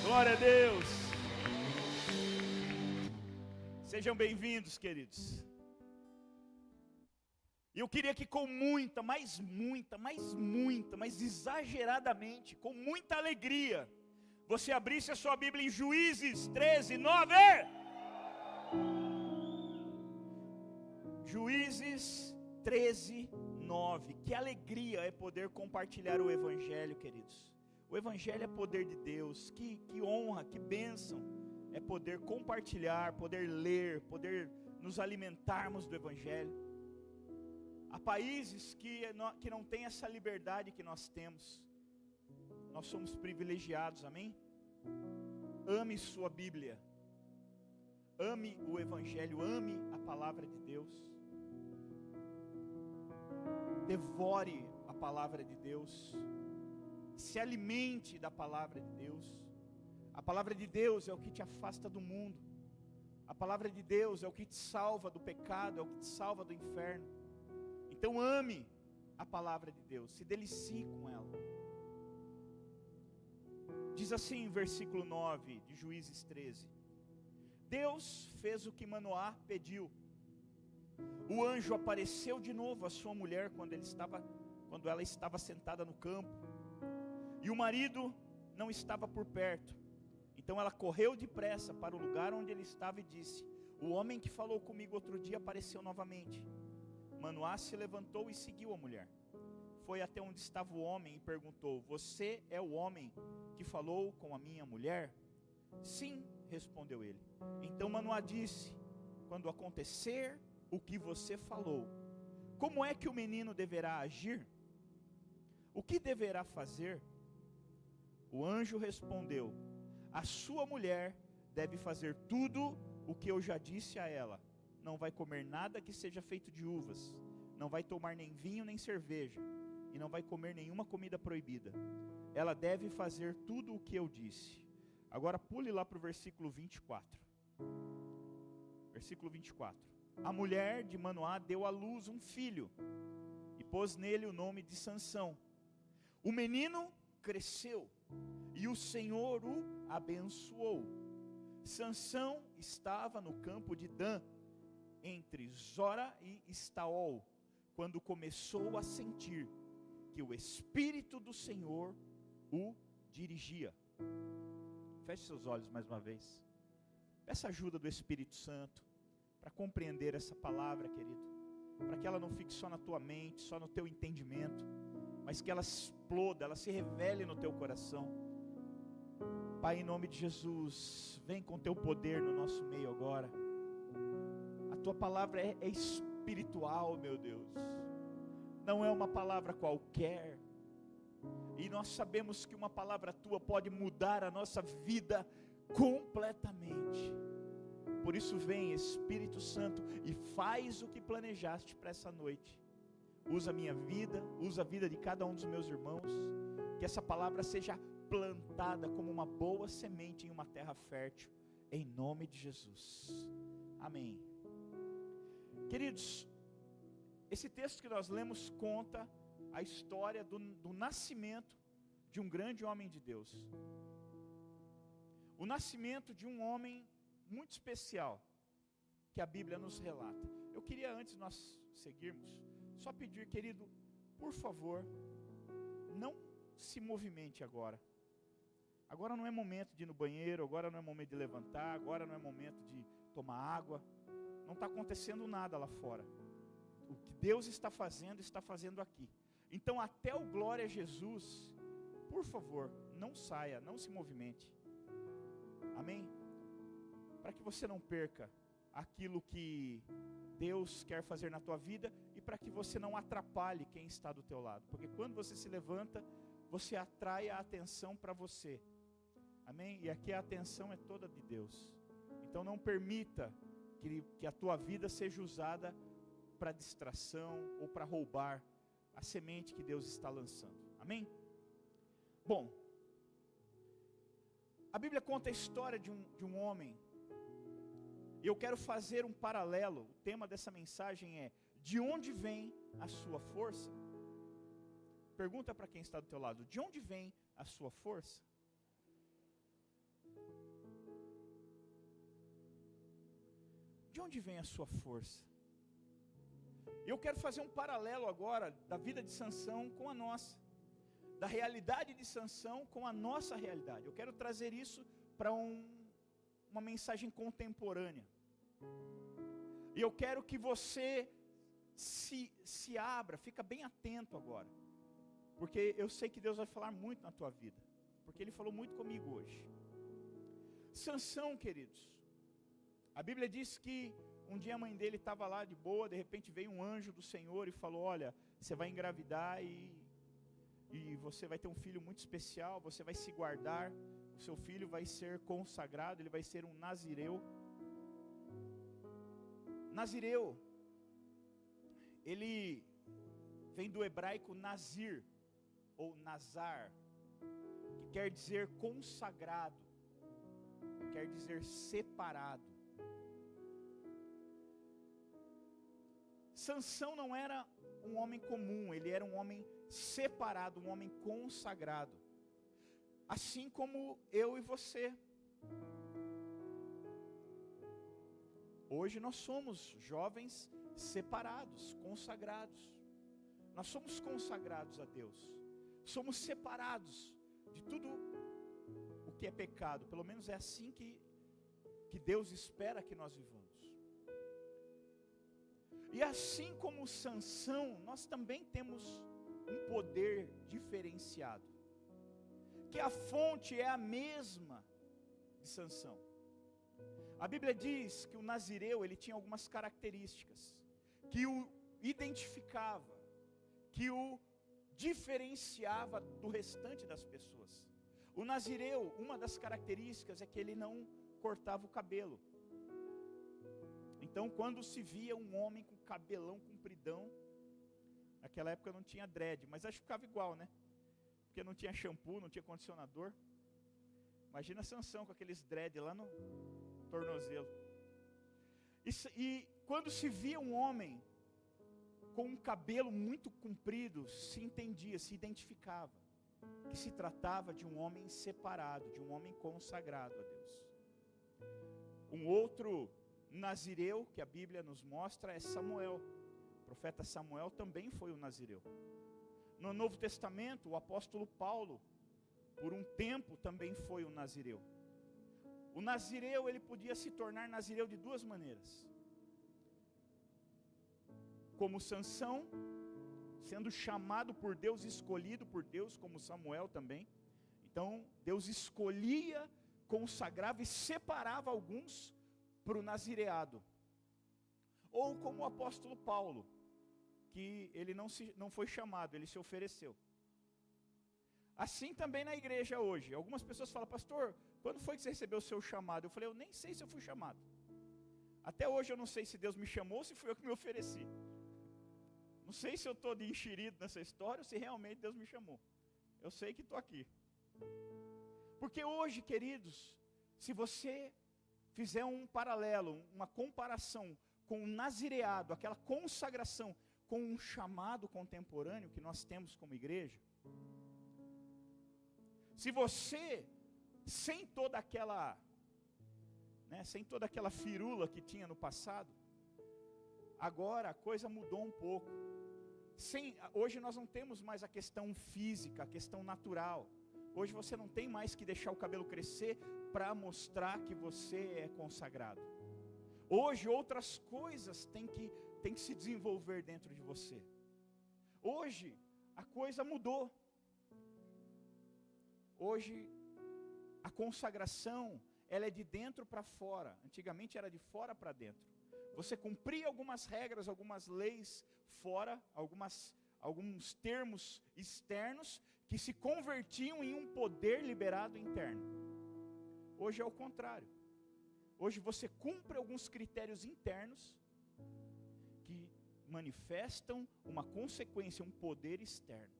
Glória a Deus. Sejam bem-vindos, queridos. E eu queria que com mas exageradamente, com muita alegria, você abrisse a sua Bíblia em Juízes 13, 9. Juízes 13, 9. Que alegria é poder compartilhar o Evangelho, queridos. O Evangelho é poder de Deus. Que honra, que bênção é poder compartilhar, poder ler, poder nos alimentarmos do Evangelho. Há países que não têm essa liberdade que nós temos. Nós somos privilegiados, amém? Ame sua Bíblia. Ame o Evangelho, ame a palavra de Deus. Devore a palavra de Deus. Se alimente da palavra de Deus. A palavra de Deus é o que te afasta do mundo. A palavra de Deus é o que te salva do pecado, é o que te salva do inferno. Então ame a palavra de Deus, se delicie com ela. Diz assim em versículo 9 de Juízes 13: Deus fez o que Manoá pediu. O anjo apareceu de novo à sua mulher quando ela estava sentada no campo, e o marido não estava por perto. Então ela correu depressa para o lugar onde ele estava e disse: O homem que falou comigo outro dia apareceu novamente. Manoá se levantou e seguiu a mulher. Foi até onde estava o homem e perguntou: Você é o homem que falou com a minha mulher? Sim, respondeu ele. Então Manoá disse: Quando acontecer o que você falou, como é que o menino deverá agir? O que deverá fazer? O anjo respondeu: A sua mulher deve fazer tudo o que eu já disse a ela. Não vai comer nada que seja feito de uvas, não vai tomar nem vinho nem cerveja, e não vai comer nenhuma comida proibida. Ela deve fazer tudo o que eu disse. Agora pule lá para o versículo 24. Versículo 24. A mulher de Manoá deu à luz um filho, e pôs nele o nome de Sansão. O menino cresceu, e o Senhor o abençoou. Sansão estava no campo de Dan, entre Zora e Estaol, quando começou a sentir que o Espírito do Senhor o dirigia. Feche seus olhos mais uma vez. Peça ajuda do Espírito Santo para compreender essa palavra, querido, para que ela não fique só na tua mente, só no teu entendimento, mas que ela exploda, ela se revele no teu coração. Pai, em nome de Jesus, vem com teu poder no nosso meio agora. A tua palavra é espiritual, meu Deus. Não é uma palavra qualquer. E nós sabemos que uma palavra tua pode mudar a nossa vida completamente. Por isso vem, Espírito Santo, e faz o que planejaste para essa noite. Usa a minha vida, usa a vida de cada um dos meus irmãos. Que essa palavra seja plantada como uma boa semente em uma terra fértil. Em nome de Jesus. Amém. Queridos, esse texto que nós lemos conta a história do nascimento de um grande homem de Deus. O nascimento de um homem muito especial, que a Bíblia nos relata. Eu queria, antes de nós seguirmos, só pedir, querido, por favor, não se movimente agora. Agora não é momento de ir no banheiro, agora não é momento de levantar, agora não é momento de tomar água. Não está acontecendo nada lá fora. O que Deus está fazendo aqui. Então até o glória a Jesus, por favor, não saia, não se movimente. Amém? Para que você não perca aquilo que Deus quer fazer na tua vida e para que você não atrapalhe quem está do teu lado. Porque quando você se levanta, você atrai a atenção para você. Amém? E aqui a atenção é toda de Deus. Então não permita que a tua vida seja usada para distração ou para roubar a semente que Deus está lançando. Amém? Bom, a Bíblia conta a história de um homem, e eu quero fazer um paralelo. O tema dessa mensagem é: de onde vem a sua força? Pergunta para quem está do teu lado: de onde vem a sua força? De onde vem a sua força? Eu quero fazer um paralelo agora da vida de Sansão com a nossa, da realidade de Sansão com a nossa realidade. Eu quero trazer isso para uma mensagem contemporânea. E eu quero que você se abra, fica bem atento agora. Porque eu sei que Deus vai falar muito na tua vida. Porque Ele falou muito comigo hoje. Sansão, queridos, a Bíblia diz que um dia a mãe dele estava lá de boa, de repente veio um anjo do Senhor e falou: olha, você vai engravidar e você vai ter um filho muito especial, você vai se guardar, o seu filho vai ser consagrado, ele vai ser um nazireu. Nazireu, ele vem do hebraico nazir, ou nazar, que quer dizer consagrado, quer dizer separado. Sansão não era um homem comum, ele era um homem separado, um homem consagrado. Assim como eu e você. Hoje nós somos jovens separados, consagrados. Nós somos consagrados a Deus. Somos separados de tudo o que é pecado. Pelo menos é assim que Deus espera que nós vivamos. E assim como Sansão, nós também temos um poder diferenciado. Que a fonte é a mesma de Sansão. A Bíblia diz que o nazireu, ele tinha algumas características que o identificava, que o diferenciava do restante das pessoas. O nazireu, uma das características é que ele não cortava o cabelo. Então, quando se via um homem com cabelão compridão, naquela época não tinha dread, mas acho que ficava igual, né? Porque não tinha shampoo, não tinha condicionador. Imagina Sansão com aqueles dread lá no tornozelo. E quando se via um homem com um cabelo muito comprido, se entendia, se identificava que se tratava de um homem separado, de um homem consagrado a Deus. Um outro nazireu que a Bíblia nos mostra é Samuel. O profeta Samuel também foi um nazireu. No Novo Testamento, o apóstolo Paulo, por um tempo, também foi um nazireu. O nazireu, ele podia se tornar nazireu de duas maneiras. Como Sansão, sendo chamado por Deus, escolhido por Deus, como Samuel também. Então, Deus escolhia, consagrava e separava alguns para o nazireado. Ou como o apóstolo Paulo, que ele não foi chamado, ele se ofereceu. Assim também na igreja hoje. Algumas pessoas falam: pastor, quando foi que você recebeu o seu chamado? Eu falei: eu nem sei se eu fui chamado. Até hoje eu não sei se Deus me chamou ou se fui eu que me ofereci. Não sei se eu estou de enxerido nessa história ou se realmente Deus me chamou. Eu sei que estou aqui. Porque hoje, queridos, se você fizer um paralelo, uma comparação com o nazireado, aquela consagração, com um chamado contemporâneo que nós temos como igreja, se você, sem toda aquela firula que tinha no passado, agora a coisa mudou um pouco. Hoje nós não temos mais a questão física, a questão natural. Hoje você não tem mais que deixar o cabelo crescer para mostrar que você é consagrado. Hoje outras coisas têm que se desenvolver dentro de você. Hoje a coisa mudou. Hoje a consagração, ela é de dentro para fora. Antigamente era de fora para dentro. Você cumpria algumas regras, algumas leis fora, alguns termos externos que se convertiam em um poder liberado interno. Hoje é o contrário. Hoje você cumpre alguns critérios internos que manifestam uma consequência, um poder externo.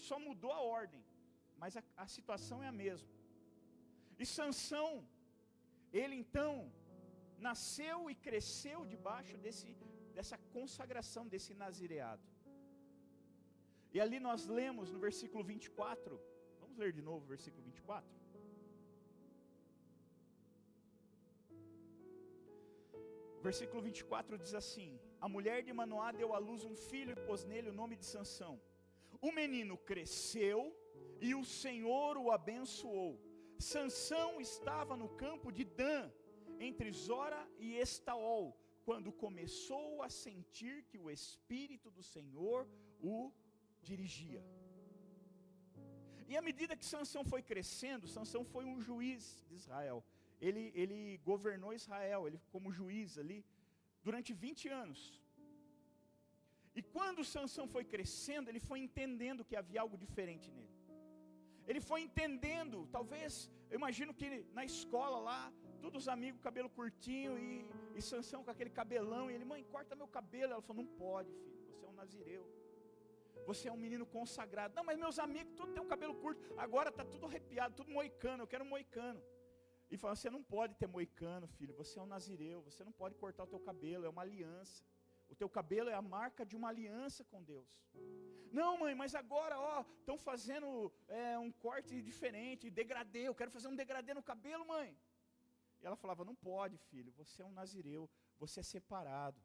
Só mudou a ordem, mas a situação é a mesma. E Sansão, ele então nasceu e cresceu debaixo dessa consagração, desse nazireado. E ali nós lemos no versículo 24, vamos ler de novo o versículo 24. Versículo 24 diz assim: a mulher de Manoá deu à luz um filho e pôs nele o nome de Sansão. O menino cresceu e o Senhor o abençoou. Sansão estava no campo de Dan, entre Zora e Estaol, quando começou a sentir que o Espírito do Senhor o dirigia. E à medida que Sansão foi crescendo, Sansão foi um juiz de Israel. Ele governou Israel, ele como juiz ali, durante 20 anos. E quando Sansão foi crescendo, ele foi entendendo que havia algo diferente nele. Ele foi entendendo, talvez, eu imagino que na escola lá, todos os amigos, cabelo curtinho, e Sansão com aquele cabelão, e ele: mãe, corta meu cabelo. Ela falou: não pode, filho, você é um nazireu. Você é um menino consagrado. Não, mas meus amigos, todos têm um cabelo curto, agora está tudo arrepiado, tudo moicano, eu quero um moicano. E fala: você não pode ter moicano, filho, você é um nazireu, você não pode cortar o teu cabelo, é uma aliança. O teu cabelo é a marca de uma aliança com Deus. Não, mãe, mas agora, estão fazendo um corte diferente, degradê, eu quero fazer um degradê no cabelo, mãe. E ela falava: não pode, filho, você é um nazireu, você é separado.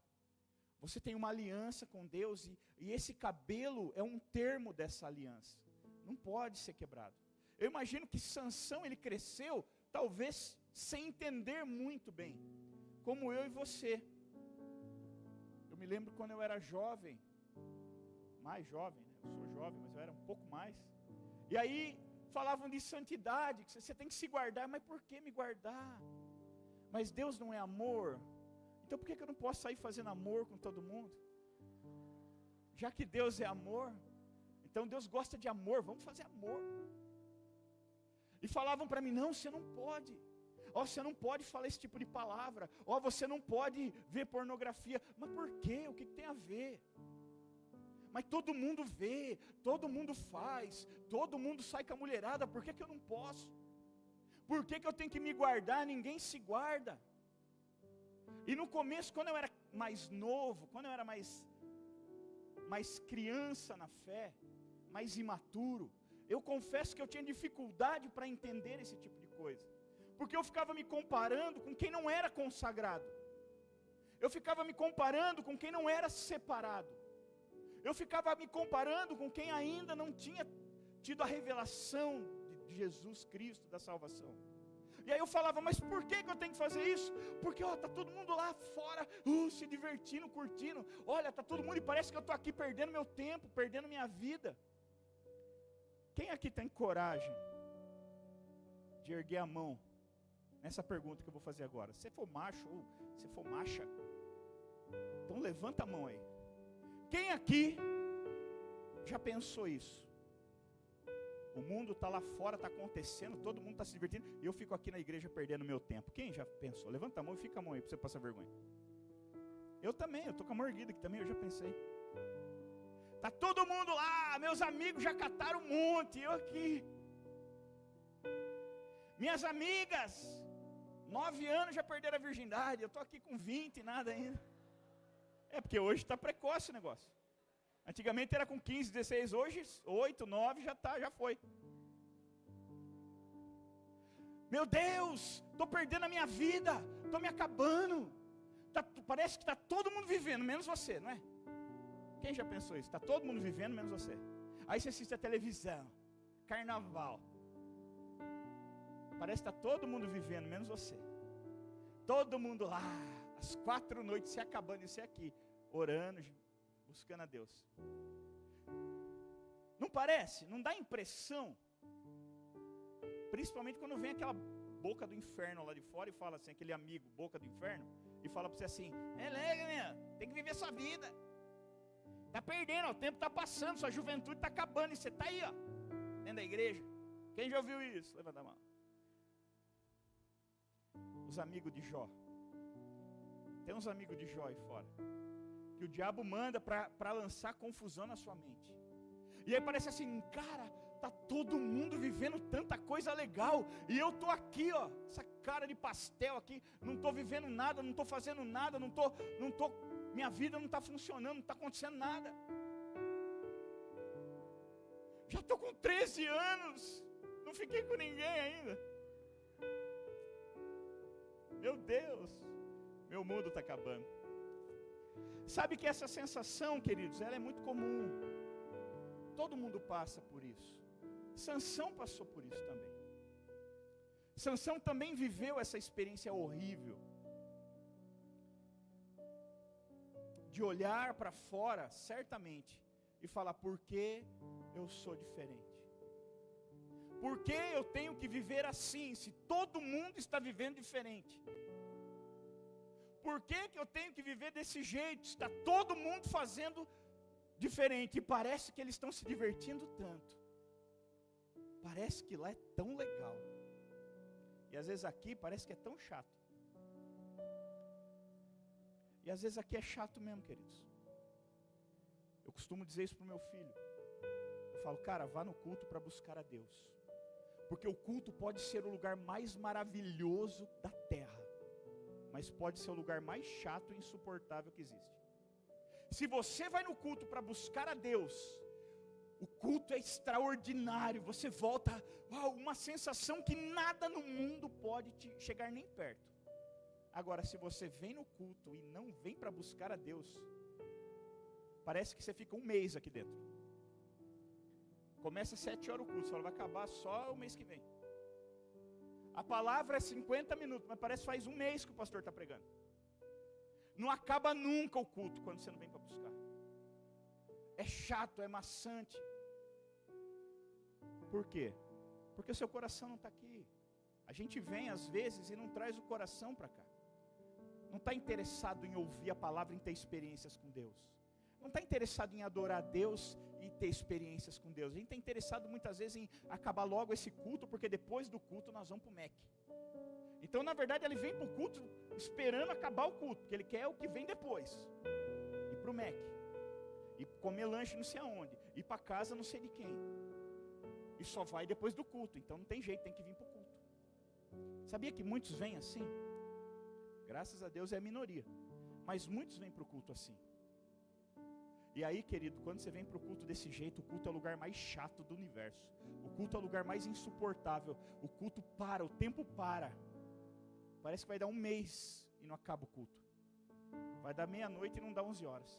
Você tem uma aliança com Deus e esse cabelo é um termo dessa aliança. Não pode ser quebrado. Eu imagino que Sansão, ele cresceu, talvez sem entender muito bem, como eu e você. Eu me lembro quando eu era jovem, mais jovem, né? Eu sou jovem, mas eu era um pouco mais. E aí falavam de santidade, que você tem que se guardar. Mas por que me guardar? Mas Deus não é amor. Então por que eu não posso sair fazendo amor com todo mundo? Já que Deus é amor, então Deus gosta de amor, vamos fazer amor. E falavam para mim: não, você não pode. Você não pode falar esse tipo de palavra. Você não pode ver pornografia. Mas por quê? O que tem a ver? Mas todo mundo vê, todo mundo faz, todo mundo sai com a mulherada. Por que eu não posso? Por que eu tenho que me guardar? Ninguém se guarda. E no começo, quando eu era mais novo, quando eu era mais criança na fé, mais imaturo, eu confesso que eu tinha dificuldade para entender esse tipo de coisa. Porque eu ficava me comparando com quem não era consagrado. Eu ficava me comparando com quem não era separado. Eu ficava me comparando com quem ainda não tinha tido a revelação de Jesus Cristo, da salvação. E aí eu falava: mas por que eu tenho que fazer isso? Porque está todo mundo lá fora, se divertindo, curtindo. Olha, está todo mundo e parece que eu estou aqui perdendo meu tempo, perdendo minha vida. Quem aqui tem coragem de erguer a mão nessa pergunta que eu vou fazer agora? Se for macho ou se for macha, então levanta a mão aí. Quem aqui já pensou isso? O mundo está lá fora, está acontecendo, todo mundo está se divertindo, e eu fico aqui na igreja perdendo meu tempo. Quem já pensou? Levanta a mão e fica a mão aí para você passar vergonha. Eu também, eu estou com a mão erguida aqui também, eu já pensei. Está todo mundo lá, meus amigos já cataram um monte, eu aqui. Minhas amigas, 9 anos já perderam a virgindade, eu estou aqui com 20 e nada ainda. É porque hoje está precoce o negócio. Antigamente era com 15, 16, hoje 8, 9 já foi. Meu Deus, estou perdendo a minha vida, estou me acabando. Parece que está todo mundo vivendo, menos você, não é? Quem já pensou isso? Está todo mundo vivendo, menos você. Aí você assiste a televisão, carnaval. Parece que está todo mundo vivendo, menos você. Todo mundo lá, às 4 noites se acabando, isso é aqui, orando, buscando a Deus. Não parece? Não dá impressão? Principalmente quando vem aquela boca do inferno lá de fora e fala assim, aquele amigo, boca do inferno, e fala para você assim: tem que viver sua vida. Está perdendo, o tempo está passando, sua juventude está acabando, e você está aí, dentro da igreja. Quem já ouviu isso? Levanta a mão. Os amigos de Jó. Tem uns amigos de Jó aí fora, que o diabo manda para lançar confusão na sua mente. E aí parece assim: cara, tá todo mundo vivendo tanta coisa legal, e eu tô aqui, essa cara de pastel aqui, não tô vivendo nada, não tô fazendo nada, minha vida não está funcionando, não está acontecendo nada. Já estou com 13 anos, não fiquei com ninguém ainda. Meu Deus, Meu mundo está acabando. Sabe que essa sensação, queridos, ela é muito comum. Todo mundo passa por isso. Sansão passou por isso também. Sansão também viveu essa experiência horrível de olhar para fora, certamente, e falar: por que eu sou diferente? Por que eu tenho que viver assim, se todo mundo está vivendo diferente? Por que eu tenho que viver desse jeito, está todo mundo fazendo diferente? E parece que eles estão se divertindo tanto. Parece que lá é tão legal. E às vezes aqui parece que é tão chato. E às vezes aqui é chato mesmo, queridos. Eu costumo dizer isso para o meu filho. Eu falo: cara, vá no culto para buscar a Deus. Porque o culto pode ser o lugar mais maravilhoso da terra, mas pode ser o lugar mais chato e insuportável que existe. Se você vai no culto para buscar a Deus, o culto é extraordinário. Você volta, uma sensação que nada no mundo pode te chegar nem perto. Agora, se você vem no culto e não vem para buscar a Deus, parece que você fica um mês aqui dentro. Começa às 7 horas o culto, só vai acabar só o mês que vem. A palavra é 50 minutos, mas parece que faz um mês que o pastor está pregando. Não acaba nunca o culto quando você não vem para buscar. É chato, é maçante. Por quê? Porque o seu coração não está aqui. A gente vem às vezes e não traz o coração para cá. Não está interessado em ouvir a palavra, em ter experiências com Deus. Não está interessado em adorar a Deus e ter experiências com Deus. A gente está interessado muitas vezes em acabar logo esse culto, porque depois do culto nós vamos para o MEC. Então, na verdade, ele vem para o culto esperando acabar o culto, porque ele quer o que vem depois. Ir para o MEC. E comer lanche não sei aonde. Ir para casa não sei de quem. E só vai depois do culto. Então não tem jeito, tem que vir para o culto. Sabia que muitos vêm assim? Graças a Deus é a minoria. Mas muitos vêm para o culto assim. E aí, querido, quando você vem para o culto desse jeito, o culto é o lugar mais chato do universo. O culto é o lugar mais insuportável. O culto para, o tempo para. Parece que vai dar um mês e não acaba o culto. Vai dar meia-noite e não dá 11 horas.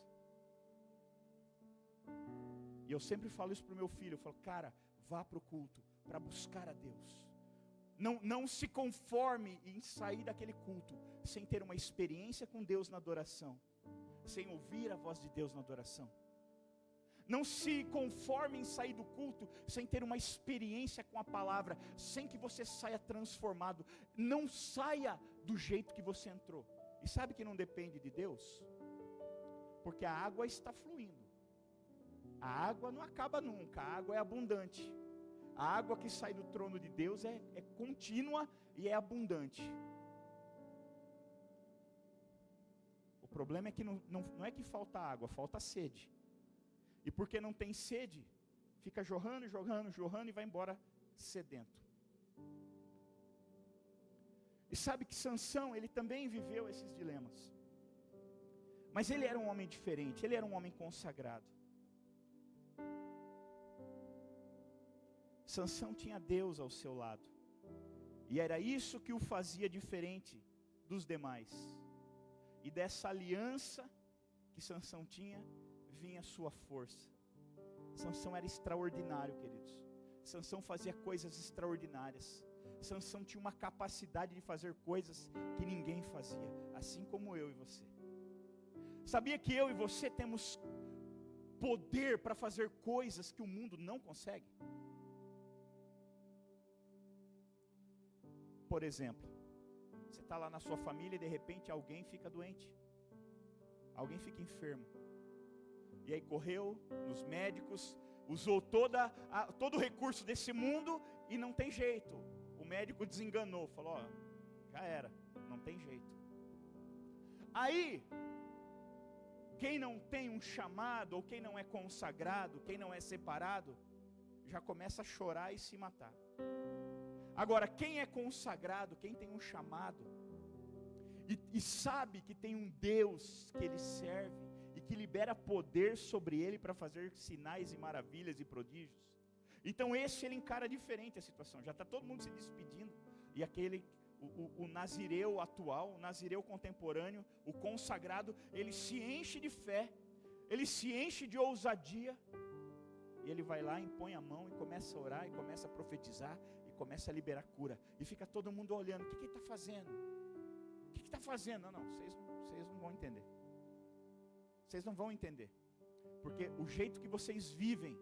E eu sempre falo isso para o meu filho. Eu falo: cara, vá para o culto para buscar a Deus. Não se conforme em sair daquele culto sem ter uma experiência com Deus na adoração, sem ouvir a voz de Deus na adoração. Não se conforme em sair do culto sem ter uma experiência com a palavra, sem que você saia transformado. Não saia do jeito que você entrou. E sabe que não depende de Deus? Porque a água está fluindo. A água não acaba nunca, a água é abundante. A água que sai do trono de Deus é contínua e é abundante. O problema é que não é que falta água, falta sede. E porque não tem sede, fica jorrando e vai embora sedento. E sabe que Sansão, ele também viveu esses dilemas. Mas ele era um homem diferente, ele era um homem consagrado. Sansão tinha Deus ao seu lado. E era isso que o fazia diferente dos demais. E dessa aliança que Sansão tinha, vinha a sua força. Sansão era extraordinário, queridos. Sansão fazia coisas extraordinárias. Sansão tinha uma capacidade de fazer coisas que ninguém fazia, assim como eu e você. Sabia que eu e você temos poder para fazer coisas que o mundo não consegue? Por exemplo, você está lá na sua família e de repente alguém fica doente. Alguém fica enfermo. E aí correu nos médicos, usou todo o recurso desse mundo e não tem jeito. O médico desenganou, falou: já era, não tem jeito. Aí, quem não tem um chamado, ou quem não é consagrado, quem não é separado, já começa a chorar e se matar. Agora, quem é consagrado, quem tem um chamado, e sabe que tem um Deus que ele serve, e que libera poder sobre ele para fazer sinais e maravilhas e prodígios, então esse ele encara diferente a situação. Já está todo mundo se despedindo, e o nazireu atual, o nazireu contemporâneo, o consagrado, ele se enche de fé, ele se enche de ousadia, e ele vai lá, impõe a mão e começa a orar, e começa a profetizar, e começa a liberar cura, e fica todo mundo olhando, o que ele está fazendo? O que ele está fazendo? Não, vocês não vão entender, vocês não vão entender, porque o jeito que vocês vivem,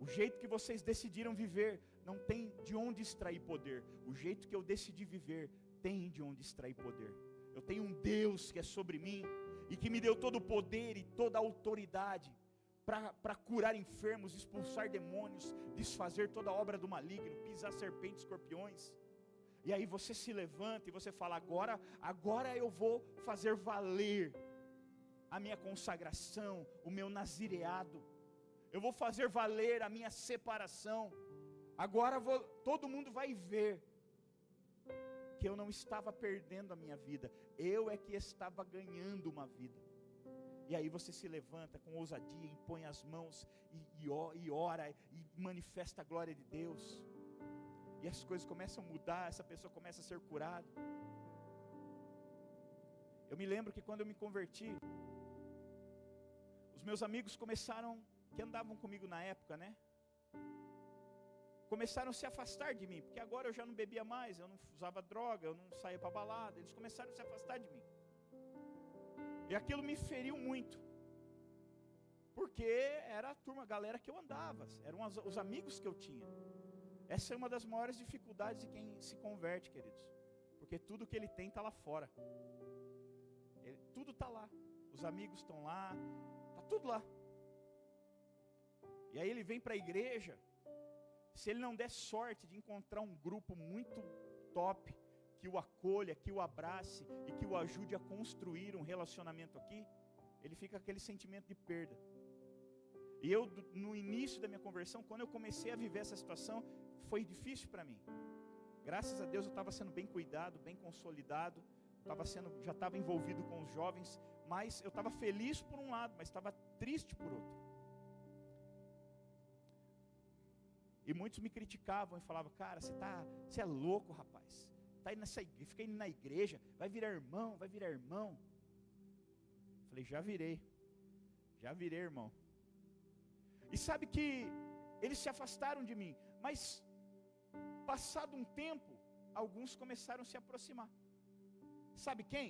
o jeito que vocês decidiram viver, não tem de onde extrair poder. O jeito que eu decidi viver, tem de onde extrair poder. Eu tenho um Deus que é sobre mim, e que me deu todo o poder e toda a autoridade, para curar enfermos, expulsar demônios, desfazer toda a obra do maligno, pisar serpentes, escorpiões. E aí você se levanta e você fala, agora eu vou fazer valer a minha consagração, o meu nazireado. Eu vou fazer valer a minha separação. Agora todo mundo vai ver que eu não estava perdendo a minha vida, eu é que estava ganhando uma vida. E aí você se levanta com ousadia, impõe as mãos e ora e manifesta a glória de Deus. E as coisas começam a mudar, essa pessoa começa a ser curada. Eu me lembro que quando eu me converti, os meus amigos que andavam comigo na época, né? Começaram a se afastar de mim, porque agora eu já não bebia mais, eu não usava droga, eu não saía para balada, eles começaram a se afastar de mim. E aquilo me feriu muito, porque era a galera que eu andava, eram os amigos que eu tinha. Essa é uma das maiores dificuldades de quem se converte, queridos, porque tudo que ele tem está lá fora, tudo está lá, os amigos estão lá, está tudo lá. E aí ele vem para a igreja, se ele não der sorte de encontrar um grupo muito top, que o acolha, que o abrace e que o ajude a construir um relacionamento aqui, ele fica com aquele sentimento de perda. E eu, no início da minha conversão, quando eu comecei a viver essa situação, foi difícil para mim. Graças a Deus eu estava sendo bem cuidado, bem consolidado, já estava envolvido com os jovens, mas eu estava feliz por um lado, mas estava triste por outro. E muitos me criticavam e falavam, cara, você é louco, rapaz. Fica indo na igreja, vai virar irmão. Falei, já virei irmão. E sabe que eles se afastaram de mim, mas passado um tempo, alguns começaram a se aproximar. Sabe quem?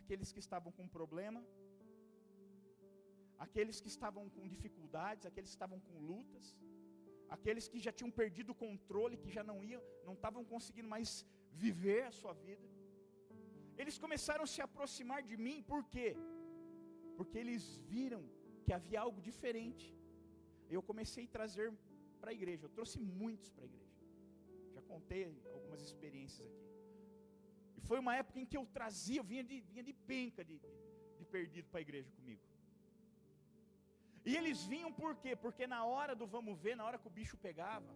Aqueles que estavam com problema, aqueles que estavam com dificuldades, aqueles que estavam com lutas, aqueles que já tinham perdido o controle, que já não estavam conseguindo mais viver a sua vida. Eles começaram a se aproximar de mim, por quê? Porque eles viram que havia algo diferente. Eu comecei a trazer para a igreja, eu trouxe muitos para a igreja. Já contei algumas experiências aqui. E foi uma época em que eu trazia, eu vinha de penca de perdido para a igreja comigo. E eles vinham por quê? Porque na hora do vamos ver, na hora que o bicho pegava,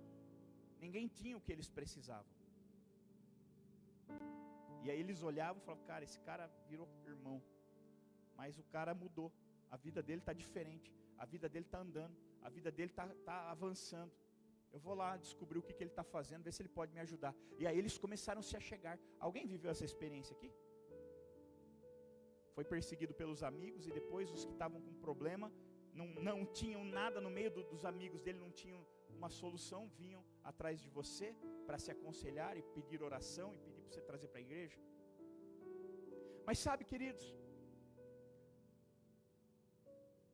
ninguém tinha o que eles precisavam. E aí eles olhavam e falavam, cara, esse cara virou irmão, mas o cara mudou, a vida dele está diferente, a vida dele está andando, a vida dele está avançando. Eu vou lá descobrir o que ele está fazendo, ver se ele pode me ajudar. E aí eles começaram a se achegar. Alguém viveu essa experiência aqui? Foi perseguido pelos amigos, e depois os que estavam com problema, não tinham nada no meio dos amigos dele, não tinham uma solução, vinham atrás de você para se aconselhar e pedir oração e pedir para você trazer para a igreja. Mas sabe, queridos,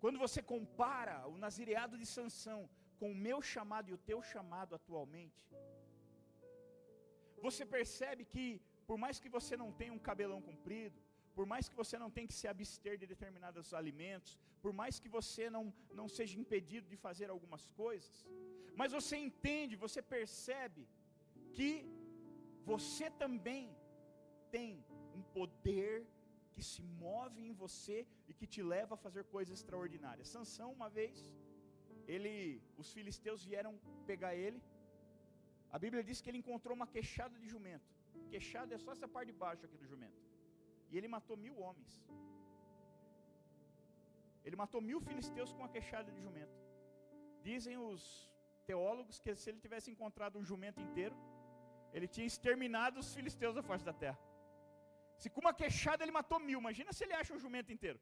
quando você compara o nazireado de Sansão com o meu chamado e o teu chamado atualmente, você percebe que por mais que você não tenha um cabelão comprido, por mais que você não tenha que se abster de determinados alimentos, por mais que você não seja impedido de fazer algumas coisas, mas você entende, você percebe que você também tem um poder que se move em você e que te leva a fazer coisas extraordinárias. Sansão, uma vez, os filisteus vieram pegar ele. A Bíblia diz que ele encontrou uma queixada de jumento. Queixada é só essa parte de baixo aqui do jumento. E ele matou 1000 homens. Ele matou 1000 filisteus com a queixada de jumento. Dizem os teólogos que se ele tivesse encontrado um jumento inteiro, Ele tinha exterminado os filisteus da face da terra. Se com uma queixada ele matou 1000, imagina se ele acha o jumento inteiro.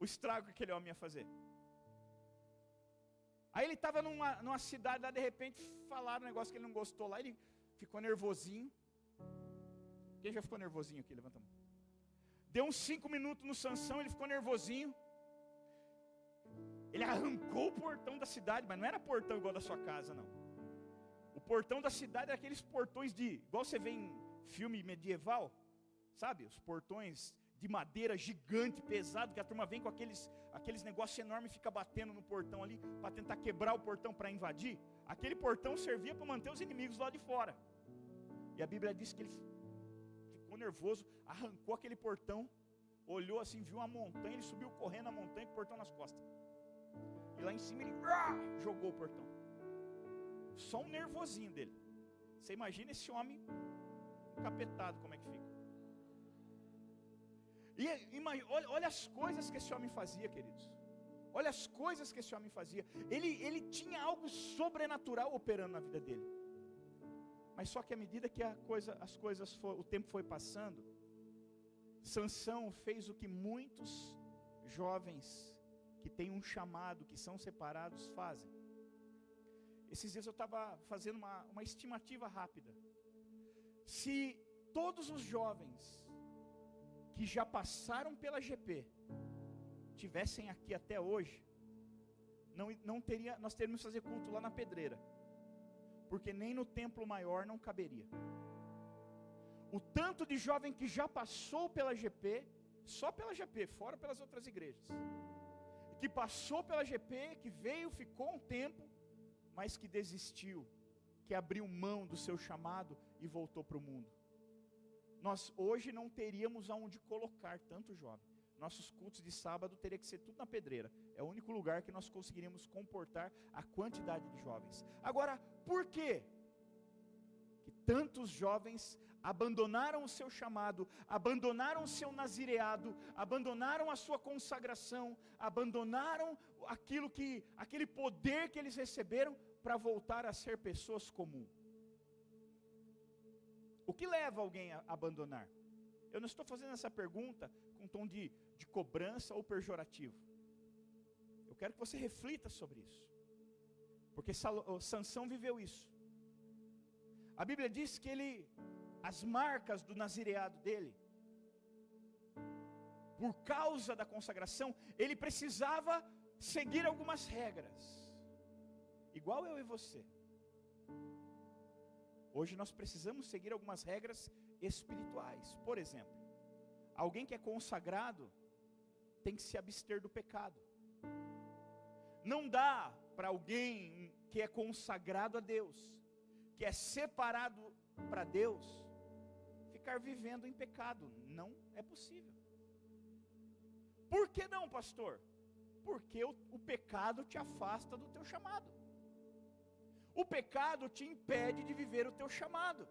O estrago que aquele homem ia fazer. Aí ele estava numa cidade lá, de repente falaram um negócio que ele não gostou lá, ele ficou nervosinho. Quem já ficou nervosinho aqui? Levanta a mão. Deu uns 5 minutos no Sansão, ele ficou nervosinho. Ele arrancou o portão da cidade, mas não era portão igual da sua casa, não. O portão da cidade era aqueles portões igual você vê em filme medieval, sabe? Os portões de madeira gigante, pesado, que a turma vem com aqueles negócios enormes e fica batendo no portão ali, para tentar quebrar o portão para invadir. Aquele portão servia para manter os inimigos lá de fora. E a Bíblia diz que ele ficou nervoso, arrancou aquele portão, olhou assim, viu uma montanha, ele subiu correndo a montanha com o portão nas costas. E lá em cima ele jogou o portão. Só um nervosinho dele. Você imagina esse homem encapetado, como é que fica? E olha as coisas que esse homem fazia, queridos. Olha as coisas que esse homem fazia. Ele tinha algo sobrenatural operando na vida dele. Mas só que à medida que o tempo foi passando, Sansão fez o que muitos jovens que têm um chamado, que são separados, fazem. Esses dias eu estava fazendo uma estimativa rápida. Se todos os jovens que já passaram pela GP tivessem aqui até hoje, nós teríamos que fazer culto lá na Pedreira, porque nem no templo maior não caberia. O tanto de jovem que já passou pela GP, só pela GP, fora pelas outras igrejas, que passou pela GP, que veio, ficou um tempo, mas que desistiu, que abriu mão do seu chamado e voltou para o mundo. Nós hoje não teríamos aonde colocar tanto jovem. Nossos cultos de sábado teria que ser tudo na Pedreira. É o único lugar que nós conseguiríamos comportar a quantidade de jovens. Agora, por quê que tantos jovens abandonaram o seu chamado, abandonaram o seu nazireado, abandonaram a sua consagração, abandonaram aquele poder que eles receberam para voltar a ser pessoas comuns? O que leva alguém a abandonar? Eu não estou fazendo essa pergunta com tom de cobrança ou pejorativo. Eu quero que você reflita sobre isso, porque Sansão viveu isso. A Bíblia diz que as marcas do nazireado dele, por causa da consagração, ele precisava seguir algumas regras, igual eu e você. Hoje nós precisamos seguir algumas regras espirituais. Por exemplo, alguém que é consagrado tem que se abster do pecado. Não dá para alguém que é consagrado a Deus, que é separado para Deus, ficar vivendo em pecado. Não é possível. Por que não, pastor? Porque o pecado te afasta do teu chamado. O pecado te impede de viver o teu chamado.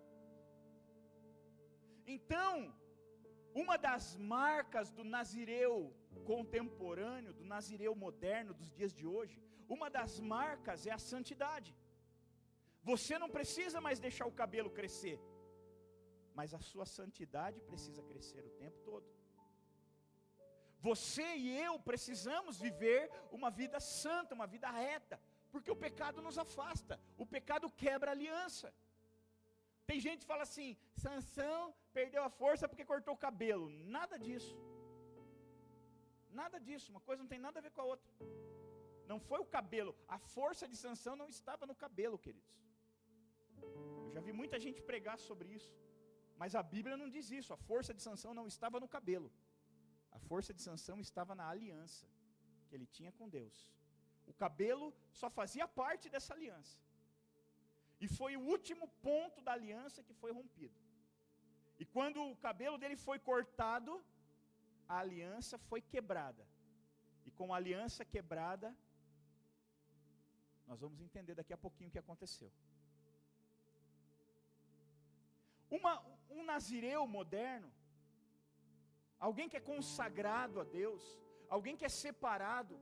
Então, uma das marcas do nazireu contemporâneo, do nazireu moderno dos dias de hoje, uma das marcas é a santidade. Você não precisa mais deixar o cabelo crescer, mas a sua santidade precisa crescer o tempo todo. Você e eu precisamos viver uma vida santa, uma vida reta, porque o pecado nos afasta, o pecado quebra a aliança. Tem gente que fala assim: Sansão perdeu a força porque cortou o cabelo. Nada disso. Nada disso, uma coisa não tem nada a ver com a outra. Não foi o cabelo, a força de Sansão não estava no cabelo, queridos. Eu já vi muita gente pregar sobre isso, mas a Bíblia não diz isso. A força de Sansão não estava no cabelo. A força de Sansão estava na aliança que ele tinha com Deus. O cabelo só fazia parte dessa aliança. E foi o último ponto da aliança que foi rompido. E quando o cabelo dele foi cortado, a aliança foi quebrada. E com a aliança quebrada, nós vamos entender daqui a pouquinho o que aconteceu. Um nazireu moderno, alguém que é consagrado a Deus, alguém que é separado,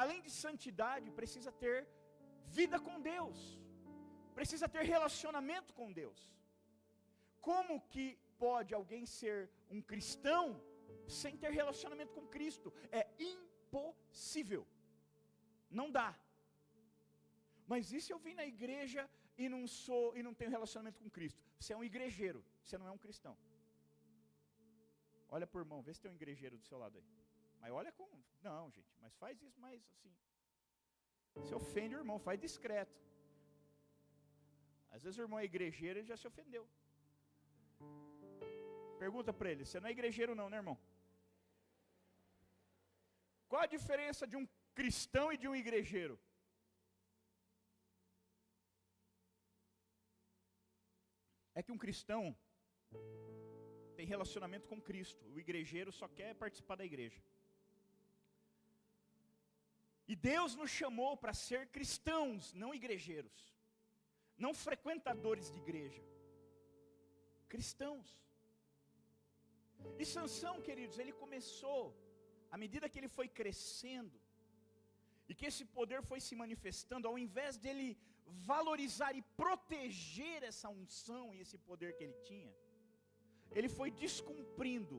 além de santidade, precisa ter vida com Deus, precisa ter relacionamento com Deus. Como que pode alguém ser um cristão sem ter relacionamento com Cristo? É impossível. Não dá. Mas e se eu vim na igreja e não tenho relacionamento com Cristo? Você é um igrejeiro, você não é um cristão. Olha por irmão, vê se tem um igrejeiro do seu lado aí. Mas olha com... Não, gente, mas faz isso mais assim. Se ofende o irmão, faz discreto. Às vezes o irmão é igrejeiro e já se ofendeu. Pergunta para ele, você não é igrejeiro não, né, irmão? Qual a diferença de um cristão e de um igrejeiro? É que um cristão tem relacionamento com Cristo. O igrejeiro só quer participar da igreja. E Deus nos chamou para ser cristãos, não igrejeiros. Não frequentadores de igreja. Cristãos. E Sansão, queridos, ele começou, à medida que ele foi crescendo, e que esse poder foi se manifestando, ao invés dele valorizar e proteger essa unção e esse poder que ele tinha, ele foi descumprindo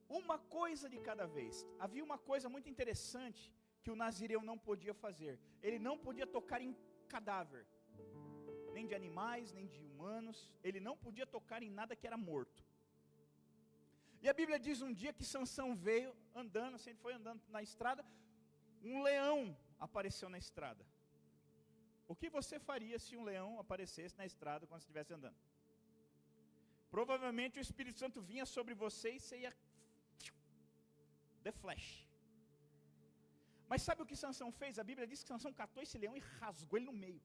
uma coisa de cada vez. Havia uma coisa muito interessante que o nazireu não podia fazer. Ele não podia tocar em cadáver, nem de animais, nem de humanos. Ele não podia tocar em nada que era morto. E a Bíblia diz um dia que Sansão veio andando, assim, ele foi andando na estrada, um leão apareceu na estrada. O que você faria se um leão aparecesse na estrada quando você estivesse andando? Provavelmente o Espírito Santo vinha sobre você e você ia... The flash. Mas sabe o que Sansão fez? A Bíblia diz que Sansão catou esse leão e rasgou ele no meio.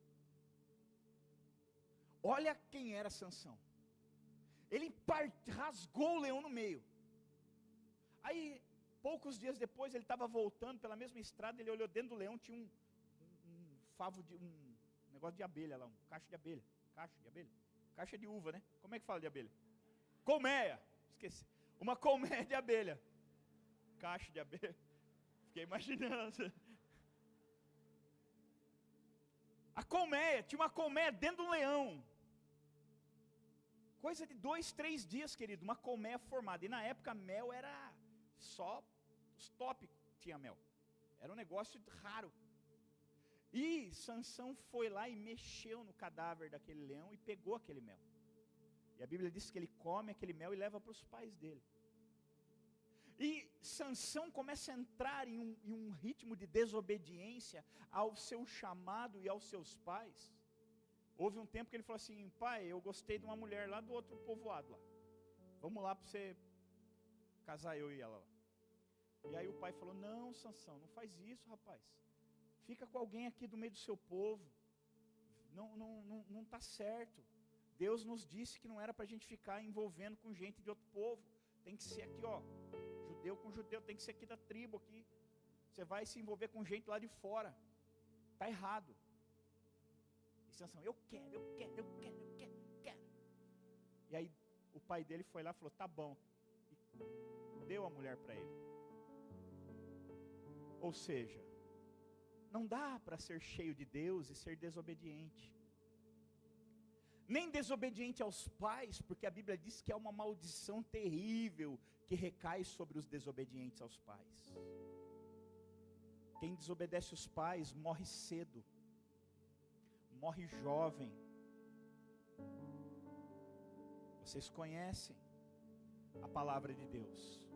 Olha quem era Sansão. Ele rasgou o leão no meio. Aí, poucos dias depois, ele estava voltando pela mesma estrada, ele olhou dentro do leão, tinha um negócio de abelha lá, um cacho de abelha. Caixa de uva, né? Como é que fala de abelha? Colmeia. Esqueci. Uma colmeia de abelha. Caixa de abelha. Fiquei imaginando. A colmeia, tinha uma colmeia dentro do leão. Coisa de 2, 3 dias, querido, uma colmeia formada. E na época mel era só os tópicos tinha mel. Era um negócio raro. E Sansão foi lá e mexeu no cadáver daquele leão e pegou aquele mel. E a Bíblia diz que ele come aquele mel e leva para os pais dele. E Sansão começa a entrar em um ritmo de desobediência ao seu chamado e aos seus pais. Houve um tempo que ele falou assim: pai, eu gostei de uma mulher lá do outro povoado lá. Vamos lá para você casar eu e ela lá. E aí o pai falou: não, Sansão, não faz isso, rapaz. Fica com alguém aqui do meio do seu povo. Não está certo. Deus nos disse que não era para a gente ficar envolvendo com gente de outro povo. Tem que ser aqui, ó, judeu com judeu, tem que ser aqui da tribo aqui. Você vai se envolver com gente lá de fora. Está errado. E Sansão: eu quero. E aí o pai dele foi lá e falou: tá bom. E deu a mulher para ele. Ou seja, não dá para ser cheio de Deus e ser desobediente. Nem desobediente aos pais, porque a Bíblia diz que é uma maldição terrível que recai sobre os desobedientes aos pais. Quem desobedece os pais morre cedo, morre jovem. Vocês conhecem a palavra de Deus,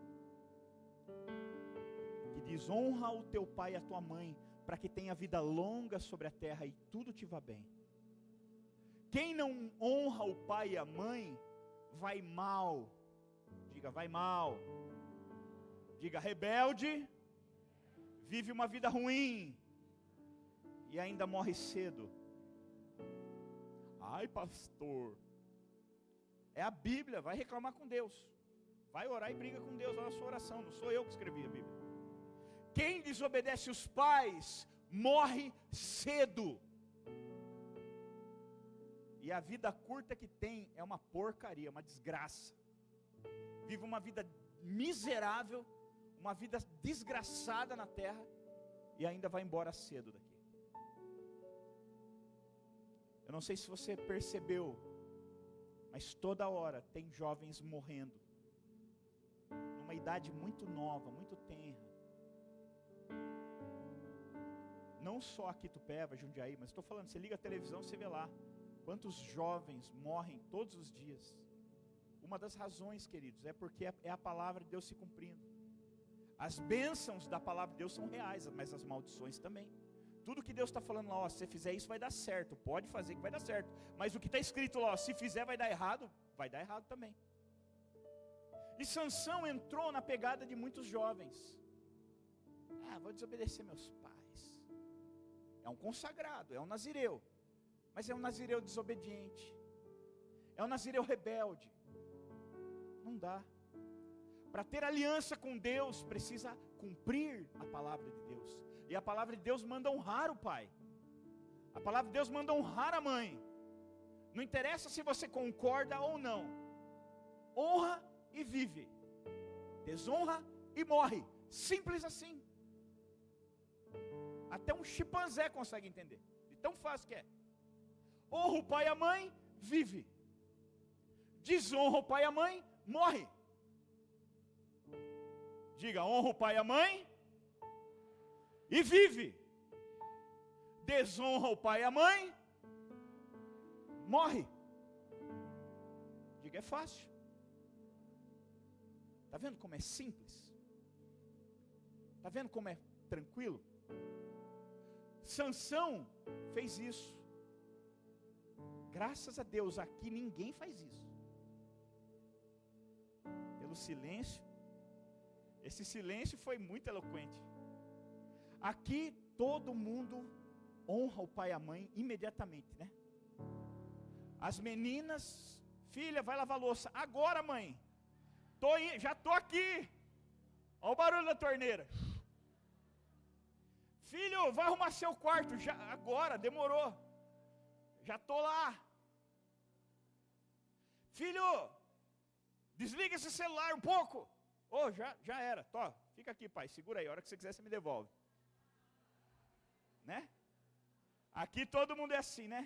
que diz: honra o teu pai e a tua mãe, para que tenha vida longa sobre a terra e tudo te vá bem. Quem não honra o pai e a mãe, vai mal. Diga, vai mal. Diga, rebelde, vive uma vida ruim e ainda morre cedo. Ai, pastor, é a Bíblia. Vai reclamar com Deus, vai orar e briga com Deus lá na sua oração. Não sou eu que escrevi a Bíblia. Quem desobedece os pais morre cedo. E a vida curta que tem é uma porcaria, uma desgraça. Vive uma vida miserável, uma vida desgraçada na terra, e ainda vai embora cedo daqui. Eu não sei se você percebeu, mas toda hora tem jovens morrendo, numa idade muito nova, muito tenra. Não só aqui Itupeva, Jundiaí, mas estou falando, você liga a televisão, você vê lá, quantos jovens morrem todos os dias. Uma das razões, queridos, é porque é a palavra de Deus se cumprindo. As bênçãos da palavra de Deus são reais, mas as maldições também. Tudo que Deus está falando lá, ó, se você fizer isso vai dar certo, pode fazer que vai dar certo. Mas o que está escrito lá, ó, se fizer vai dar errado também. E Sansão entrou na pegada de muitos jovens. Vou desobedecer meus pais. É um consagrado, é um nazireu, mas é um nazireu desobediente, é um nazireu rebelde. Não dá. Para ter aliança com Deus, precisa cumprir a palavra de Deus. E a palavra de Deus manda honrar o pai. A palavra de Deus manda honrar a mãe. Não interessa se você concorda ou não. Honra e vive. Desonra e morre. Simples assim. Até um chimpanzé consegue entender. De tão fácil que é. Honra o pai e a mãe, vive. Desonra o pai e a mãe, morre. Diga, honra o pai e a mãe e vive. Desonra o pai e a mãe, morre. Diga, é fácil. Está vendo como é simples? Está vendo como é tranquilo? Sansão fez isso. Graças a Deus, aqui ninguém faz isso. Pelo silêncio. Esse silêncio foi muito eloquente. Aqui todo mundo honra o pai e a mãe imediatamente, né? As meninas, filha, vai lavar louça. Agora, mãe. Já estou aqui. Olha o barulho da torneira. Filho, vai arrumar seu quarto. Agora, demorou. Já estou lá. Filho, desliga esse celular um pouco. Já era. Fica aqui, pai. Segura aí. A hora que você quiser, você me devolve. Né? Aqui todo mundo é assim, né?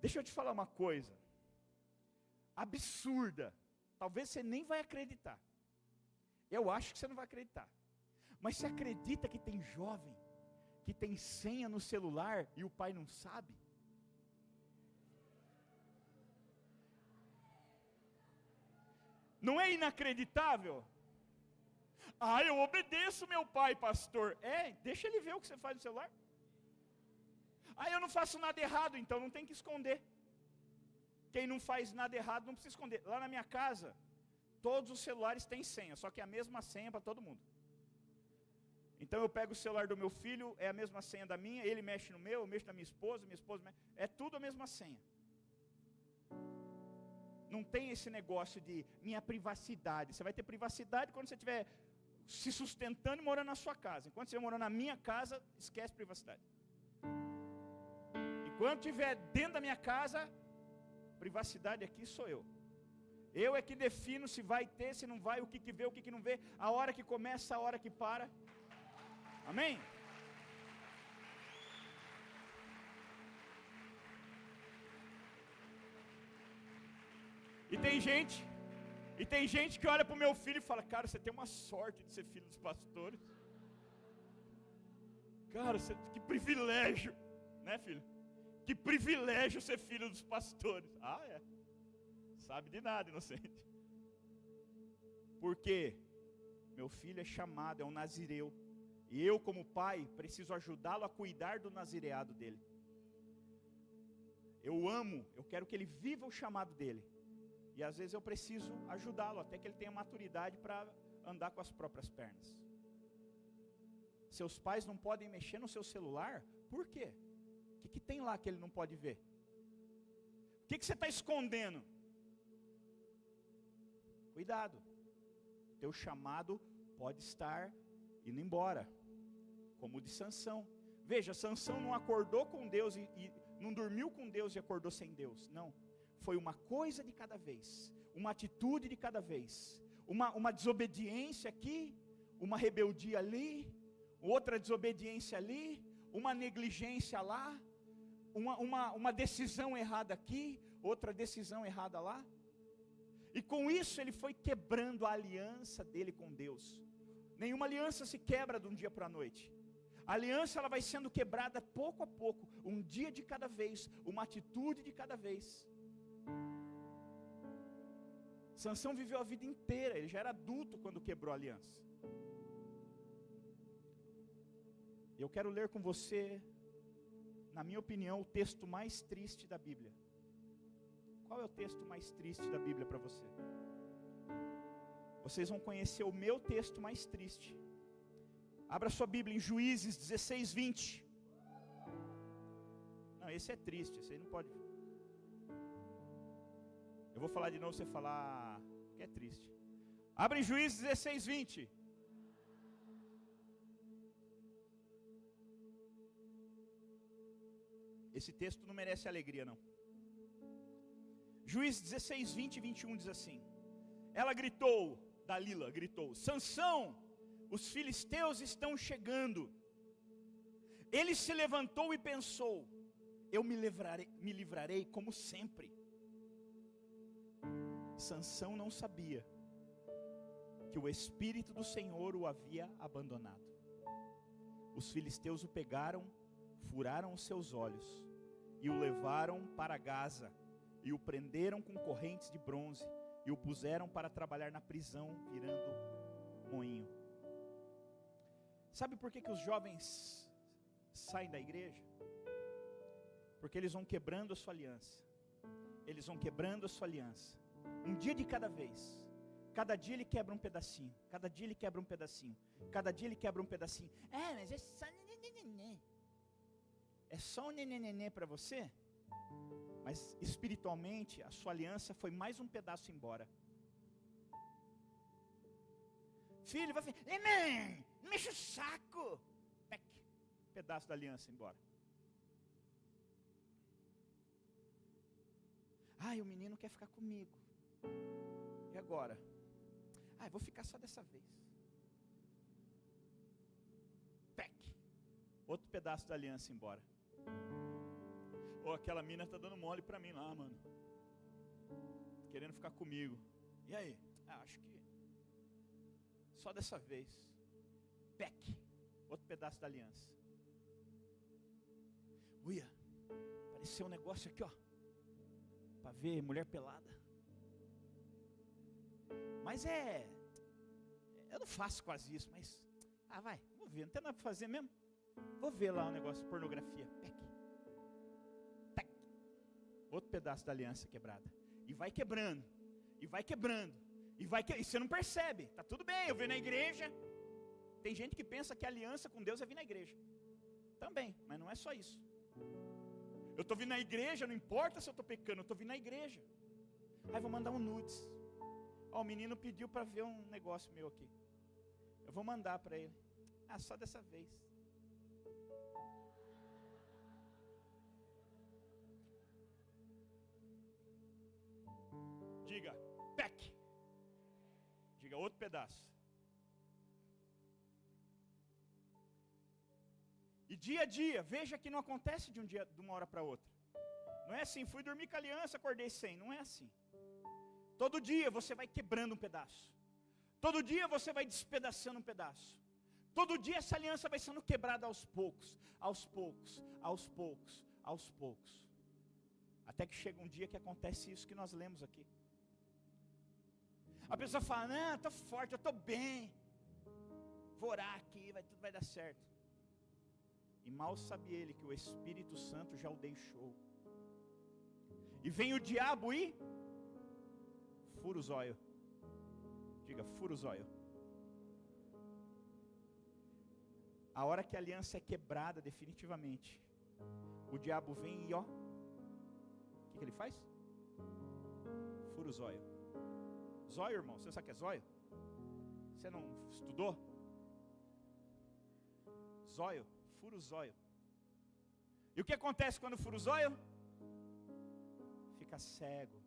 Deixa eu te falar uma coisa. Absurda. Talvez você nem vai acreditar. Eu acho que você não vai acreditar. Mas você acredita que tem jovem que tem senha no celular e o pai não sabe? Não é inacreditável? Eu obedeço meu pai, pastor. Deixa ele ver o que você faz no celular. Eu não faço nada errado, então não tem que esconder. Quem não faz nada errado não precisa esconder. Lá na minha casa, todos os celulares têm senha, só que é a mesma senha para todo mundo. Então eu pego o celular do meu filho, é a mesma senha da minha, ele mexe no meu, eu mexo na minha esposa mexe, é tudo a mesma senha. Não tem esse negócio de minha privacidade. Você vai ter privacidade quando você estiver se sustentando e morando na sua casa. Enquanto você morar na minha casa, esquece privacidade. Enquanto estiver dentro da minha casa, privacidade aqui sou eu. Eu é que defino se vai ter, se não vai, o que vê, o que não vê, a hora que começa, a hora que para. Amém? E tem gente que olha para o meu filho e fala, cara, você tem uma sorte de ser filho dos pastores. Cara, que privilégio, né, filho? Que privilégio ser filho dos pastores. Sabe de nada, inocente. Porque meu filho é chamado, é um nazireu. E eu, como pai, preciso ajudá-lo a cuidar do nazireado dele. Eu amo, eu quero que ele viva o chamado dele. E às vezes eu preciso ajudá-lo, até que ele tenha maturidade para andar com as próprias pernas. Seus pais não podem mexer no seu celular? Por quê? O que tem lá que ele não pode ver? O que você está escondendo? Cuidado. Teu chamado pode estar indo embora. Como o de Sansão. Veja, Sansão não acordou com Deus e não dormiu com Deus e acordou sem Deus. Não. Foi uma coisa de cada vez. Uma atitude de cada vez. Uma desobediência aqui. Uma rebeldia ali. Outra desobediência ali. uma negligência lá, uma decisão errada aqui, outra decisão errada lá. E com isso ele foi quebrando a aliança dele com Deus. Nenhuma aliança se quebra de um dia para a noite. A aliança ela vai sendo quebrada pouco a pouco, um dia de cada vez, uma atitude de cada vez. Sansão viveu a vida inteira, ele já era adulto quando quebrou a aliança. Eu quero ler com você, na minha opinião, o texto mais triste da Bíblia. Qual é o texto mais triste da Bíblia para você? Vocês vão conhecer o meu texto mais triste. Abra sua Bíblia em Juízes 16, 20. Não, esse é triste, esse aí não pode. Eu vou falar de novo, você falar que é triste. Abra em Juízes 16, 20. Esse texto não merece alegria, não. Juízes 16, 20 e 21 diz assim: ela gritou, Dalila gritou: Sansão, os filisteus estão chegando. Ele se levantou e pensou: eu me livrarei como sempre. Sansão não sabia que o Espírito do Senhor o havia abandonado. Os filisteus o pegaram, furaram os seus olhos e o levaram para Gaza, e o prenderam com correntes de bronze, e o puseram para trabalhar na prisão, virando moinho. Sabe por que os jovens saem da igreja? Porque eles vão quebrando a sua aliança. Eles vão quebrando a sua aliança. Um dia de cada vez. Cada dia ele quebra um pedacinho. Cada dia ele quebra um pedacinho. Cada dia ele quebra um pedacinho. Mas é só nenê. É só um nenê para você? Mas espiritualmente a sua aliança foi mais um pedaço embora. Filho, vai falar: mãe, não mexe o saco. Pedaço da aliança embora. O menino quer ficar comigo. E agora? Eu vou ficar só dessa vez. Outro pedaço da aliança embora. Ou aquela mina está dando mole para mim lá, mano. Querendo ficar comigo. E aí? Acho que só dessa vez. Outro pedaço da aliança. Uia, apareceu um negócio aqui, ó. Para ver mulher pelada. Mas eu não faço quase isso, mas vai, vou ver, não tem nada para fazer mesmo. Vou ver lá um negócio de pornografia. Outro pedaço da aliança quebrada. E vai quebrando. E vai quebrando. E você não percebe. Tá tudo bem, eu venho na igreja. Tem gente que pensa que a aliança com Deus é vir na igreja. Também, mas não é só isso. Eu estou vindo na igreja, não importa se eu estou pecando, eu estou vindo na igreja. Vou mandar um nudes. O menino pediu para ver um negócio meu aqui. Eu vou mandar para ele. Só dessa vez. Diga, Diga outro pedaço. E dia a dia, veja que não acontece de uma hora para outra. Não é assim, fui dormir com a aliança, acordei sem. Não é assim. Todo dia você vai quebrando um pedaço. Todo dia você vai despedaçando um pedaço. Todo dia essa aliança vai sendo quebrada aos poucos. Aos poucos, aos poucos, aos poucos. Até que chega um dia que acontece isso que nós lemos aqui. A pessoa fala: não, estou forte, eu estou bem. Vou orar aqui, tudo vai dar certo. E mal sabe ele que o Espírito Santo já o deixou. E vem o diabo e fura o zóio. Diga, fura o zóio. A hora que a aliança é quebrada definitivamente, o diabo vem e o que ele faz? Fura o zóio. Zóio, irmão, você sabe o que é zóio? Você não estudou? Zóio, fura o zóio. E o que acontece quando fura o zóio? Fica cego.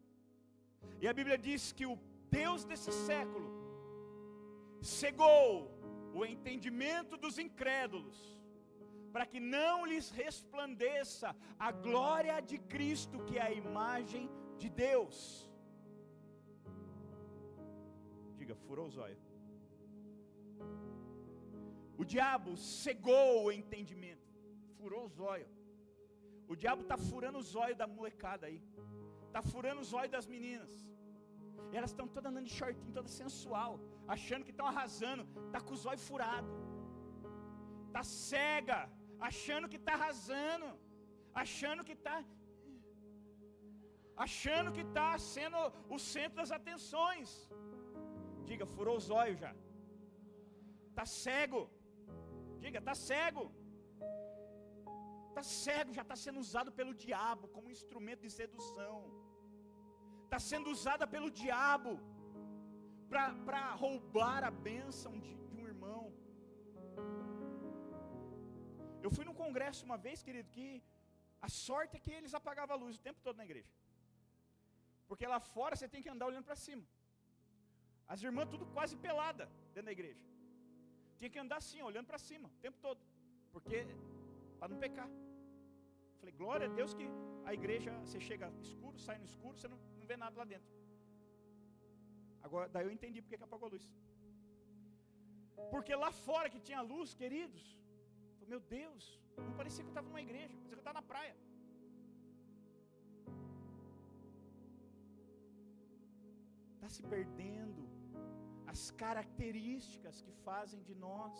E a Bíblia diz que o Deus desse século cegou o entendimento dos incrédulos, para que não lhes resplandeça a glória de Cristo, que é a imagem de Deus. Diga, furou os olhos. O diabo cegou o entendimento, furou os olhos. O diabo está furando os olhos da molecada aí, está furando os olhos das meninas. Elas estão todas andando de shortinho, toda sensual, achando que estão arrasando, está com os olhos furados, está cega, achando que está arrasando, achando que está sendo o centro das atenções. Diga, furou os olhos já. Está cego. Diga, está cego. Está cego, já está sendo usado pelo diabo como instrumento de sedução. Está sendo usada pelo diabo para roubar a bênção de um irmão. Eu fui num congresso uma vez, querido, que a sorte é que eles apagavam a luz o tempo todo na igreja. Porque lá fora você tem que andar olhando para cima. As irmãs tudo quase pelada dentro da igreja. Tinha que andar assim, olhando para cima o tempo todo. Porque, para não pecar. Eu falei, glória a Deus que a igreja, você chega escuro, sai no escuro, você não vê nada lá dentro. Agora, daí eu entendi porque que apagou a luz. Porque lá fora que tinha luz, queridos, meu Deus, não parecia que eu estava numa igreja, parecia que eu estava na praia. Está se perdendo as características que fazem de nós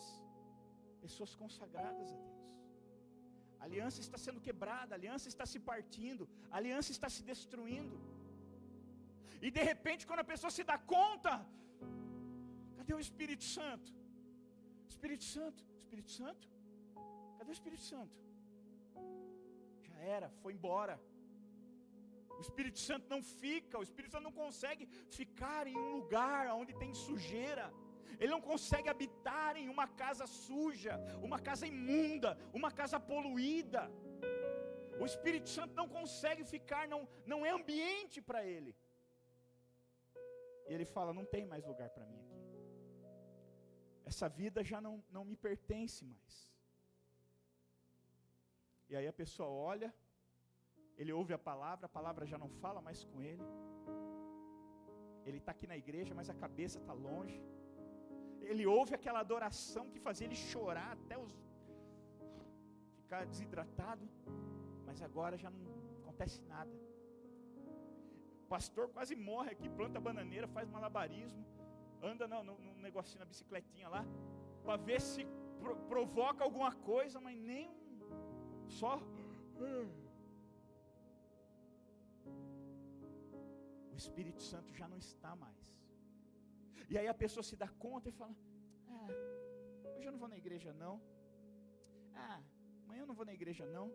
pessoas consagradas a Deus. A aliança está sendo quebrada, a aliança está se partindo, a aliança está se destruindo. E de repente, quando a pessoa se dá conta, cadê o Espírito Santo? Espírito Santo, Espírito Santo? Cadê o Espírito Santo? Já era, foi embora. O Espírito Santo não fica, o Espírito Santo não consegue ficar em um lugar onde tem sujeira. Ele não consegue habitar em uma casa suja, uma casa imunda, uma casa poluída. O Espírito Santo não consegue ficar, não é ambiente para ele. E ele fala, não tem mais lugar para mim aqui. Essa vida já não me pertence mais. E aí a pessoa olha, ele ouve a palavra já não fala mais com ele. Ele está aqui na igreja, mas a cabeça está longe. Ele ouve aquela adoração que fazia ele chorar até ficar desidratado, mas agora já não acontece nada. O pastor quase morre aqui, planta bananeira, faz malabarismo, anda num negocinho, na bicicletinha lá, para ver se provoca alguma coisa, mas nem só. O Espírito Santo já não está mais. E aí a pessoa se dá conta e fala, hoje eu não vou na igreja não. Amanhã eu não vou na igreja não.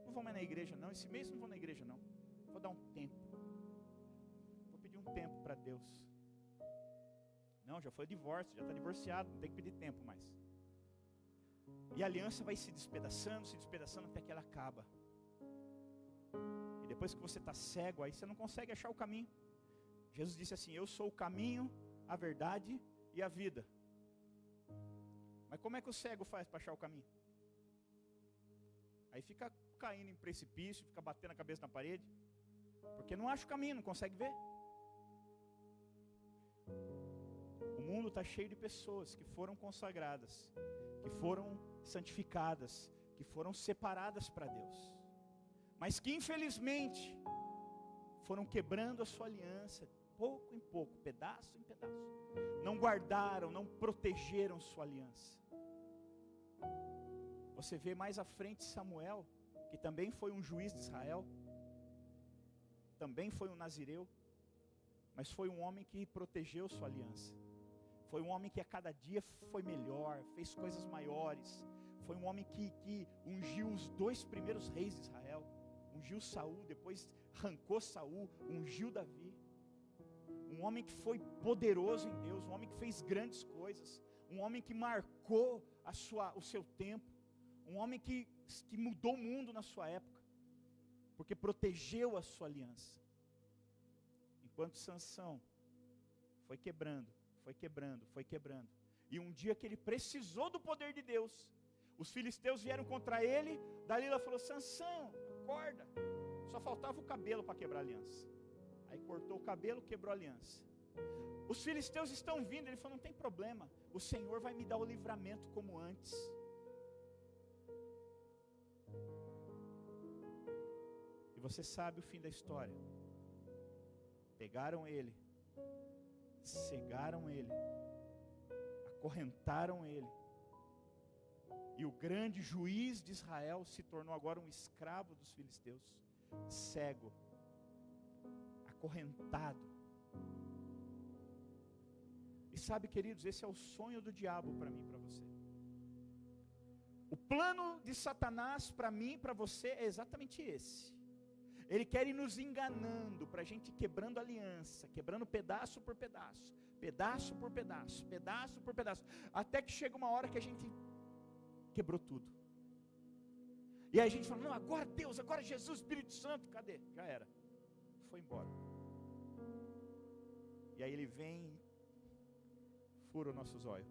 Não vou mais na igreja não. Esse mês eu não vou na igreja não. Vou dar um tempo. Vou pedir um tempo para Deus. Não, já foi divórcio, já está divorciado, não tem que pedir tempo mais. E a aliança vai se despedaçando até que ela acaba. E depois que você está cego, aí você não consegue achar o caminho. Jesus disse assim, eu sou o caminho, a verdade e a vida. Mas como é que o cego faz para achar o caminho? Aí fica caindo em precipício, fica batendo a cabeça na parede, porque não acha o caminho, não consegue ver. O mundo está cheio de pessoas que foram consagradas, que foram santificadas, que foram separadas para Deus, mas que infelizmente foram quebrando a sua aliança, pouco em pouco, pedaço em pedaço. Não guardaram, não protegeram sua aliança. Você vê mais à frente Samuel, que também foi um juiz de Israel, também foi um nazireu, mas foi um homem que protegeu sua aliança. Foi um homem que a cada dia foi melhor, fez coisas maiores. Foi um homem que ungiu os 2 primeiros reis de Israel. Ungiu Saul, depois arrancou Saul, ungiu Davi. Um homem que foi poderoso em Deus, um homem que fez grandes coisas, um homem que marcou o seu tempo, um homem que mudou o mundo na sua época, porque protegeu a sua aliança. Enquanto Sansão foi quebrando, e um dia que ele precisou do poder de Deus, Os filisteus vieram contra ele. Dalila falou: Sansão, acorda. Só faltava o cabelo para quebrar a aliança. Aí cortou o cabelo, quebrou a aliança. Os filisteus estão vindo. Ele falou: não tem problema, o Senhor vai me dar o livramento como antes. E você sabe o fim da história. Pegaram ele, cegaram ele, acorrentaram ele. E o grande juiz de Israel se tornou agora um escravo dos filisteus, cego, acorrentado. E sabe, queridos, esse é o sonho do diabo para mim e para você. O plano de Satanás para mim e para você é exatamente esse. Ele quer ir nos enganando, para a gente ir quebrando aliança, quebrando pedaço por pedaço, pedaço por pedaço, pedaço por pedaço, até que chega uma hora que a gente quebrou tudo. E aí a gente fala: não, agora Deus, agora Jesus, Espírito Santo, cadê? Já era, foi embora. E aí ele vem, fura o nosso zóio.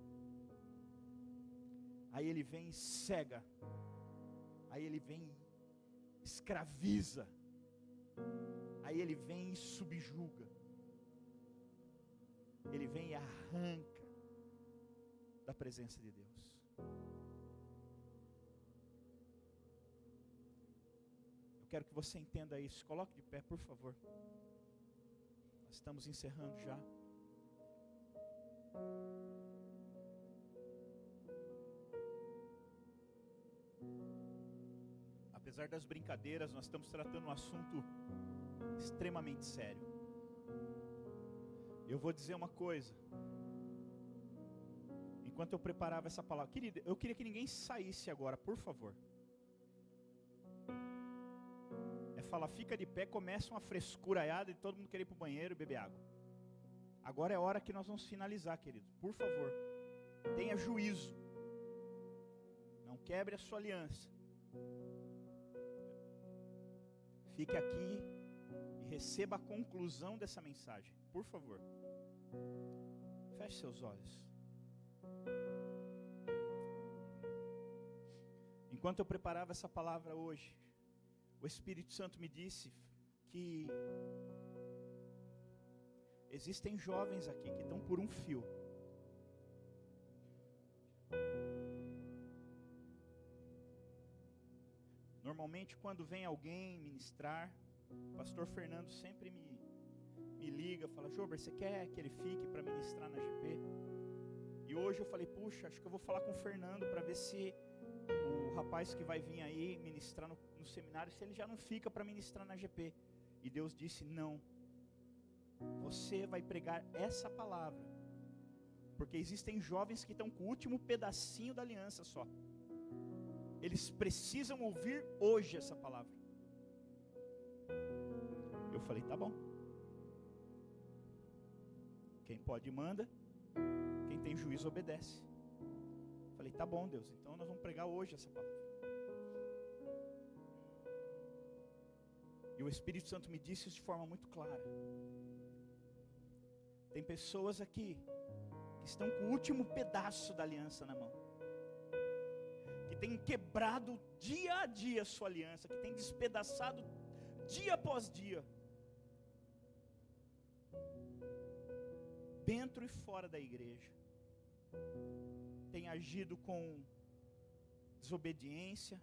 Aí ele vem e cega. Aí ele vem e escraviza. Aí ele vem e subjuga. Ele vem e arranca da presença de Deus. Eu quero que você entenda isso. Coloque de pé, por favor. Nós estamos encerrando já. Apesar das brincadeiras, nós estamos tratando um assunto extremamente sério. Eu vou dizer uma coisa. Enquanto eu preparava essa palavra, querida, eu queria que ninguém saísse agora, por favor. É falar, fica de pé, começa uma frescuraiada de todo mundo querer ir para o banheiro e beber água. Agora é a hora que nós vamos finalizar, querido. Por favor, tenha juízo. Não quebre a sua aliança. Fique aqui e receba a conclusão dessa mensagem, por favor. Feche seus olhos. Enquanto eu preparava essa palavra hoje, o Espírito Santo me disse que existem jovens aqui que estão por um fio. Normalmente quando vem alguém ministrar, o pastor Fernando sempre me liga, fala: Jober, você quer que ele fique para ministrar na GP? E hoje eu falei: puxa, acho que eu vou falar com o Fernando para ver se o rapaz que vai vir aí ministrar no seminário, se ele já não fica para ministrar na GP. E Deus disse: não, você vai pregar essa palavra, porque existem jovens que estão com o último pedacinho da aliança só. Eles precisam ouvir hoje essa palavra. Eu falei: tá bom. Quem pode manda, quem tem juízo obedece. Eu falei: tá bom, Deus, então nós vamos pregar hoje essa palavra. E o Espírito Santo me disse isso de forma muito clara. Tem pessoas aqui que estão com o último pedaço da aliança na mão, que tem quebrado dia a dia a sua aliança, que tem despedaçado dia após dia, dentro e fora da igreja, tem agido com desobediência,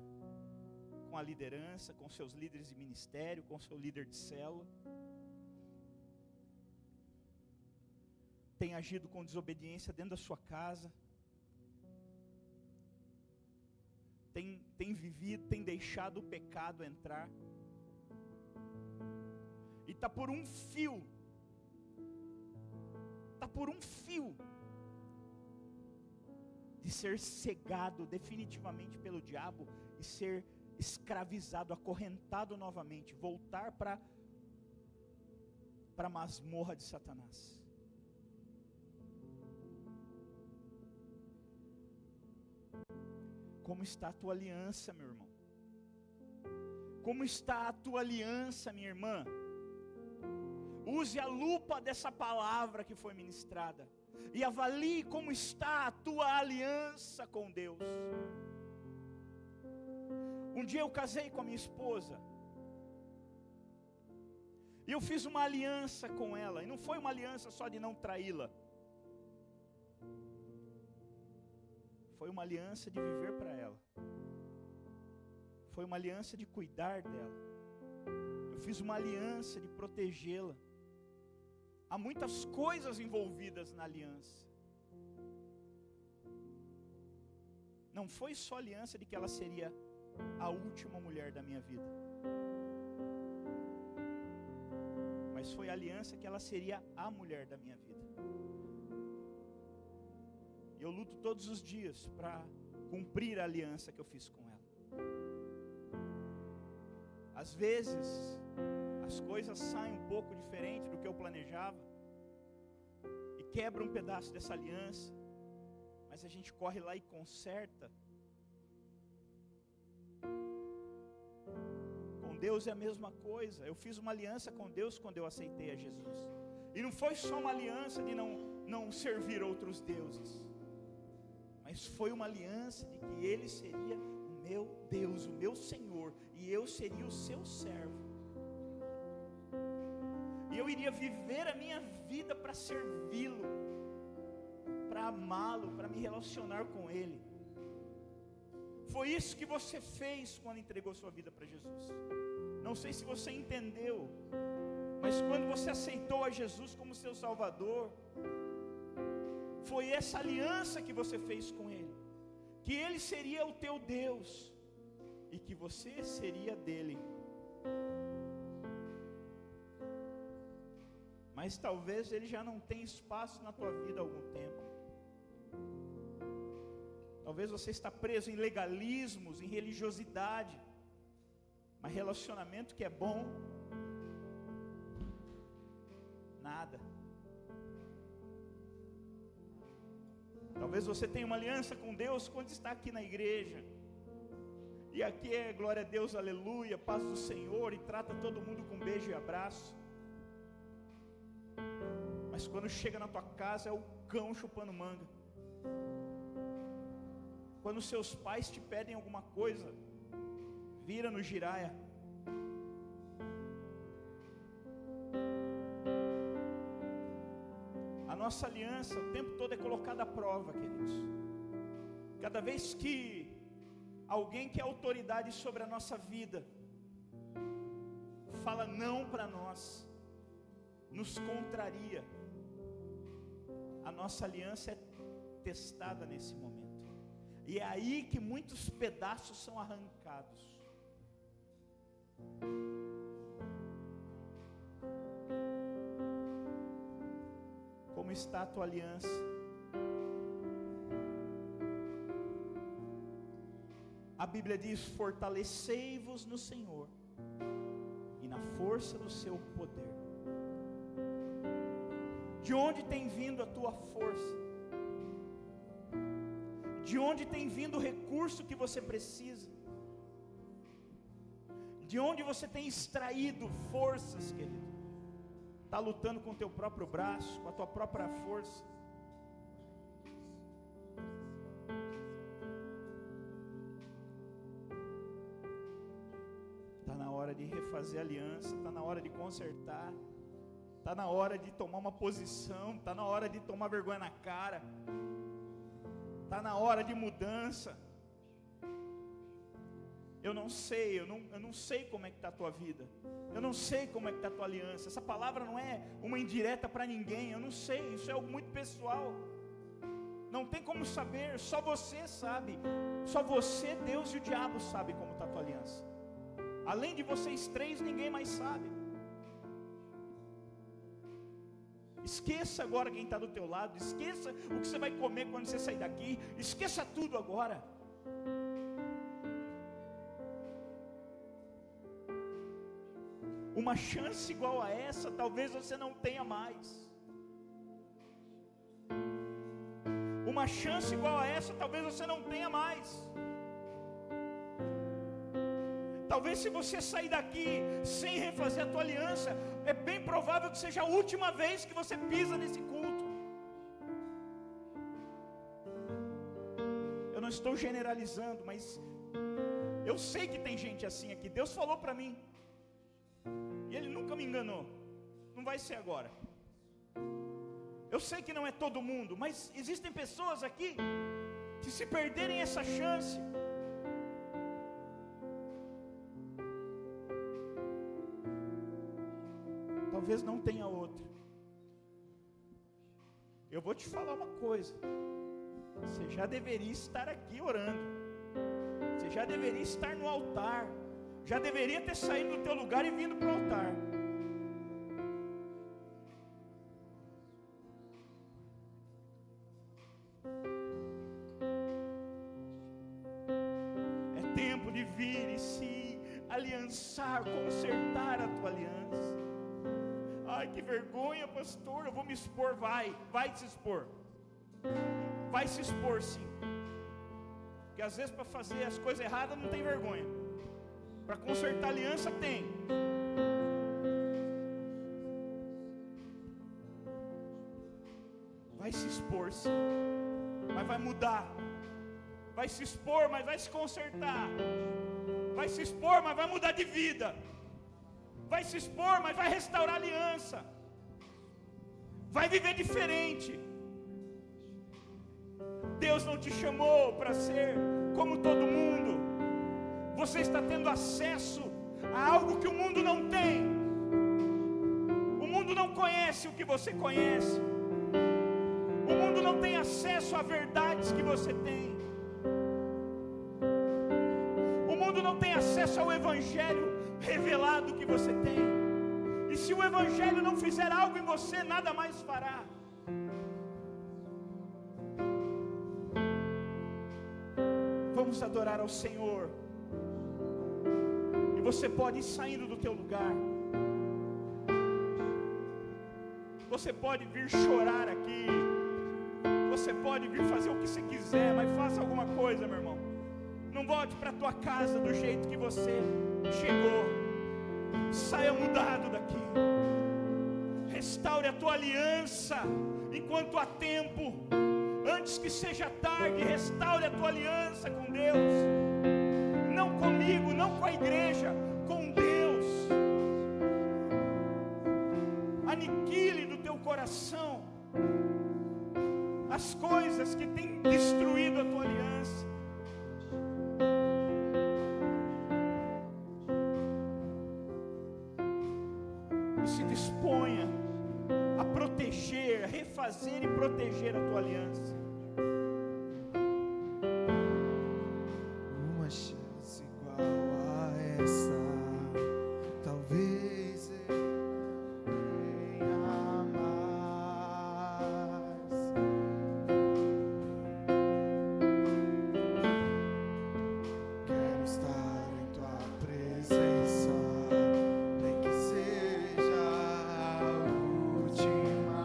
com a liderança, com seus líderes de ministério, com seu líder de célula, tem agido com desobediência dentro da sua casa, tem vivido, tem deixado o pecado entrar, e está por um fio, de ser cegado definitivamente pelo diabo e ser escravizado, acorrentado novamente, voltar para a masmorra de Satanás. Como está a tua aliança, meu irmão? Como está a tua aliança, minha irmã? Use a lupa dessa palavra que foi ministrada e avalie como está a tua aliança com Deus. Um dia eu casei com a minha esposa. E eu fiz uma aliança com ela. E não foi uma aliança só de não traí-la. Foi uma aliança de viver para ela. Foi uma aliança de cuidar dela. Eu fiz uma aliança de protegê-la. Há muitas coisas envolvidas na aliança. Não foi só aliança de que ela seria a última mulher da minha vida. Mas foi a aliança que ela seria a mulher da minha vida. E eu luto todos os dias para cumprir a aliança que eu fiz com ela. Às vezes, as coisas saem um pouco diferente do que eu planejava. E quebra um pedaço dessa aliança. Mas a gente corre lá e conserta. Com Deus é a mesma coisa. Eu fiz uma aliança com Deus quando eu aceitei a Jesus. E não foi só uma aliança de não servir outros deuses. Mas foi uma aliança de que Ele seria o meu Deus, o meu Senhor, e eu seria o seu servo. E eu iria viver a minha vida para servi-lo, para amá-lo, para me relacionar com Ele. Foi isso que você fez quando entregou sua vida para Jesus. Não sei se você entendeu, mas quando você aceitou a Jesus como seu Salvador, foi essa aliança que você fez com Ele, que Ele seria o teu Deus, e que você seria dele. Mas talvez Ele já não tenha espaço na tua vida há algum tempo. Talvez você está preso em legalismos, em religiosidade. Mas relacionamento que é bom, nada. Talvez você tenha uma aliança com Deus quando está aqui na igreja. E aqui é glória a Deus, aleluia, paz do Senhor, e trata todo mundo com beijo e abraço. Mas quando chega na tua casa é o cão chupando manga. Quando seus pais te pedem alguma coisa, vira no giraia. A nossa aliança o tempo todo é colocada à prova, queridos. Cada vez que alguém que é autoridade sobre a nossa vida fala não para nós, nos contraria, a nossa aliança é testada nesse momento. E é aí que muitos pedaços são arrancados. Como está a tua aliança? A Bíblia diz: fortalecei-vos no Senhor e na força do seu poder. De onde tem vindo a tua força? De onde tem vindo o recurso que você precisa? De onde você tem extraído forças, querido? Está lutando com o teu próprio braço, com a tua própria força? Está na hora de refazer aliança, está na hora de consertar, está na hora de tomar uma posição, está na hora de tomar vergonha na cara, está na hora de mudança. Eu não sei como é que está a tua vida, eu não sei como é que está a tua aliança. Essa palavra não é uma indireta para ninguém, eu não sei, isso é algo muito pessoal. Não tem como saber, só você sabe, só você, Deus e o diabo sabem como está a tua aliança. Além de vocês três, ninguém mais sabe. Esqueça agora quem está do teu lado, esqueça o que você vai comer quando você sair daqui, esqueça tudo agora. Uma chance igual a essa, talvez você não tenha mais. Uma chance igual a essa, talvez você não tenha mais. Talvez se você sair daqui sem refazer a tua aliança, é bem provável que seja a última vez que você pisa nesse culto. Eu não estou generalizando, mas eu Eu sei que tem gente assim aqui. Deus falou para mim. E Ele nunca me enganou. Não vai ser agora. Eu sei que não é todo mundo, mas existem pessoas aqui que, se perderem essa chance, talvez não tenha outra. Eu vou te falar uma coisa. Você já deveria estar aqui orando. Você já deveria estar no altar. Já deveria ter saído do teu lugar e vindo para o altar. É tempo de vir e se aliançar, consertar a tua aliança. Ai, que vergonha, pastor, eu vou me expor. Vai se expor. Vai se expor, sim. Porque às vezes para fazer as coisas erradas não tem vergonha. Para consertar a aliança tem. Vai se expor, sim. Mas vai mudar. Vai se expor, mas vai se consertar. Vai se expor, mas vai mudar de vida. Vai se expor, mas vai restaurar a aliança. Vai viver diferente. Deus não te chamou para ser como todo mundo. Você está tendo acesso a algo que o mundo não tem. O mundo não conhece o que você conhece. O mundo não tem acesso a verdades que você tem. O mundo não tem acesso ao evangelho revelado que você tem. E se o evangelho não fizer algo em você, nada mais fará. Vamos adorar ao Senhor. E você pode ir saindo do teu lugar. Você pode vir chorar aqui. Você pode vir fazer o que você quiser, mas faça alguma coisa, meu irmão. Não volte para a tua casa do jeito que você chegou. Saia mudado daqui. Restaure a tua aliança enquanto há tempo. Antes que seja tarde, restaure a tua aliança com Deus. Não comigo, não com a igreja, com Deus. Aniquile do teu coração as coisas que têm destruído a tua aliança. E se disponha a proteger, a refazer e proteger a tua aliança. Uma chance igual a essa, talvez eu tenha mais. Quero estar em tua presença, nem que seja a última.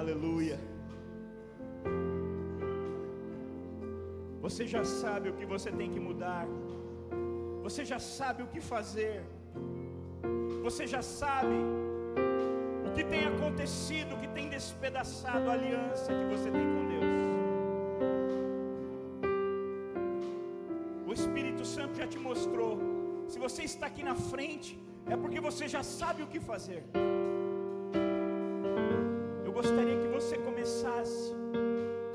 Aleluia. Você já sabe o que você tem que mudar. Você já sabe o que fazer. Você já sabe o que tem acontecido, o que tem despedaçado a aliança que você tem com Deus. O Espírito Santo já te mostrou. Se você está aqui na frente, é porque você já sabe o que fazer. gostaria que você começasse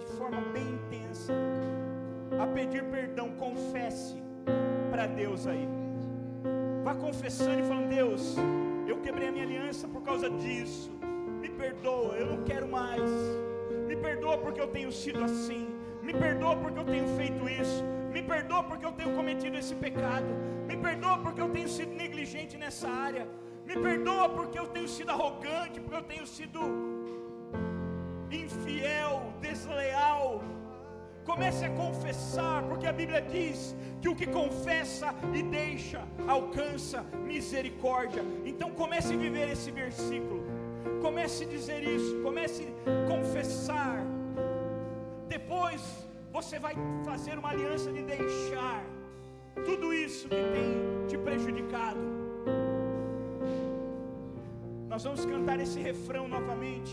de forma bem intensa a pedir perdão. Confesse para Deus aí. Vá confessando e falando: Deus, eu quebrei a minha aliança por causa disso. Me perdoa, eu não quero mais. Me perdoa porque eu tenho sido assim. Me perdoa porque eu tenho feito isso. Me perdoa porque eu tenho cometido esse pecado. Me perdoa porque eu tenho sido negligente nessa área. Me perdoa porque eu tenho sido arrogante, porque eu tenho sido infiel, desleal. Comece a confessar, porque a Bíblia diz que o que confessa e deixa alcança misericórdia. Então comece a viver esse versículo. Comece a dizer isso, comece a confessar. Depois você vai fazer uma aliança de deixar tudo isso que tem te prejudicado. Nós vamos cantar esse refrão novamente.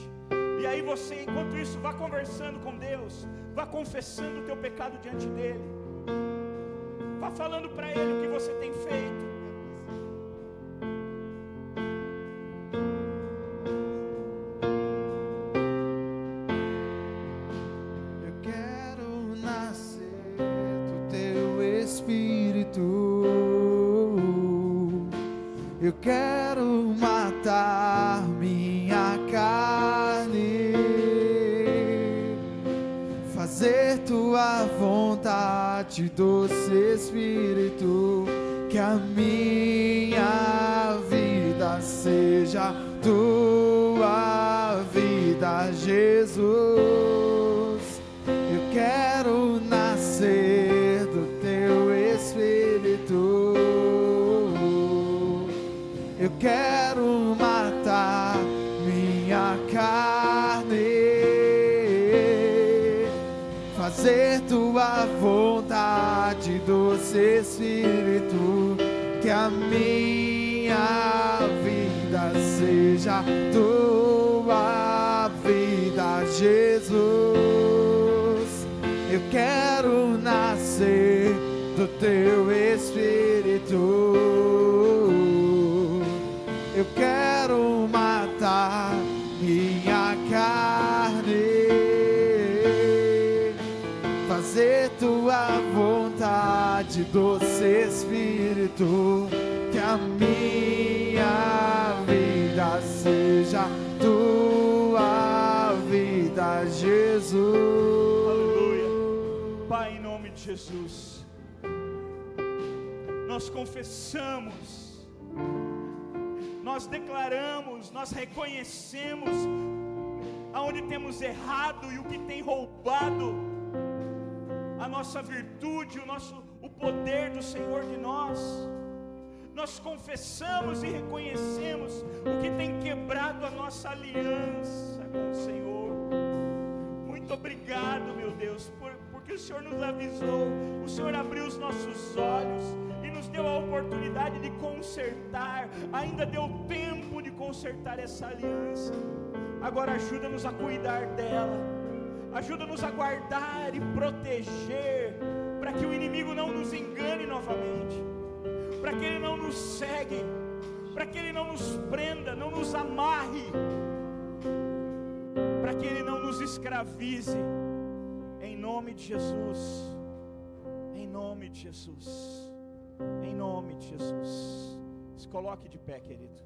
E aí você, enquanto isso, vá conversando com Deus. Vá confessando o teu pecado diante dEle. Vá falando para Ele o que você tem feito. Eu quero nascer do teu Espírito. Eu quero matar minha carne, fazer tua vontade, doce Espírito. Que a minha vida seja tua vida, Jesus. Eu quero nascer do teu Espírito. Eu quero matar minha carne, fazer tua vontade, doce Espírito. Que a minha vida seja tua vida, Jesus. Eu quero nascer do teu Espírito. Eu quero matar minha carne, fazer tua vontade, doce Espírito. Que a minha vida seja tua vida, Jesus. Aleluia. Pai, em nome de Jesus, nós confessamos, nós declaramos, nós reconhecemos aonde temos errado e o que tem roubado a nossa virtude, o poder do Senhor de nós. Nós confessamos e reconhecemos o que tem quebrado a nossa aliança com o Senhor. Muito obrigado, meu Deus, porque o Senhor nos avisou, o Senhor abriu os nossos olhos e nos deu a oportunidade de consertar. Ainda deu tempo de consertar essa aliança. Agora ajuda-nos a cuidar dela, ajuda-nos a guardar e proteger, para que o inimigo não nos engane novamente, para que ele não nos cegue, para que ele não nos prenda, não nos amarre, para que ele não nos escravize. Em nome de Jesus, em nome de Jesus, em nome de Jesus. Se coloque de pé, querido.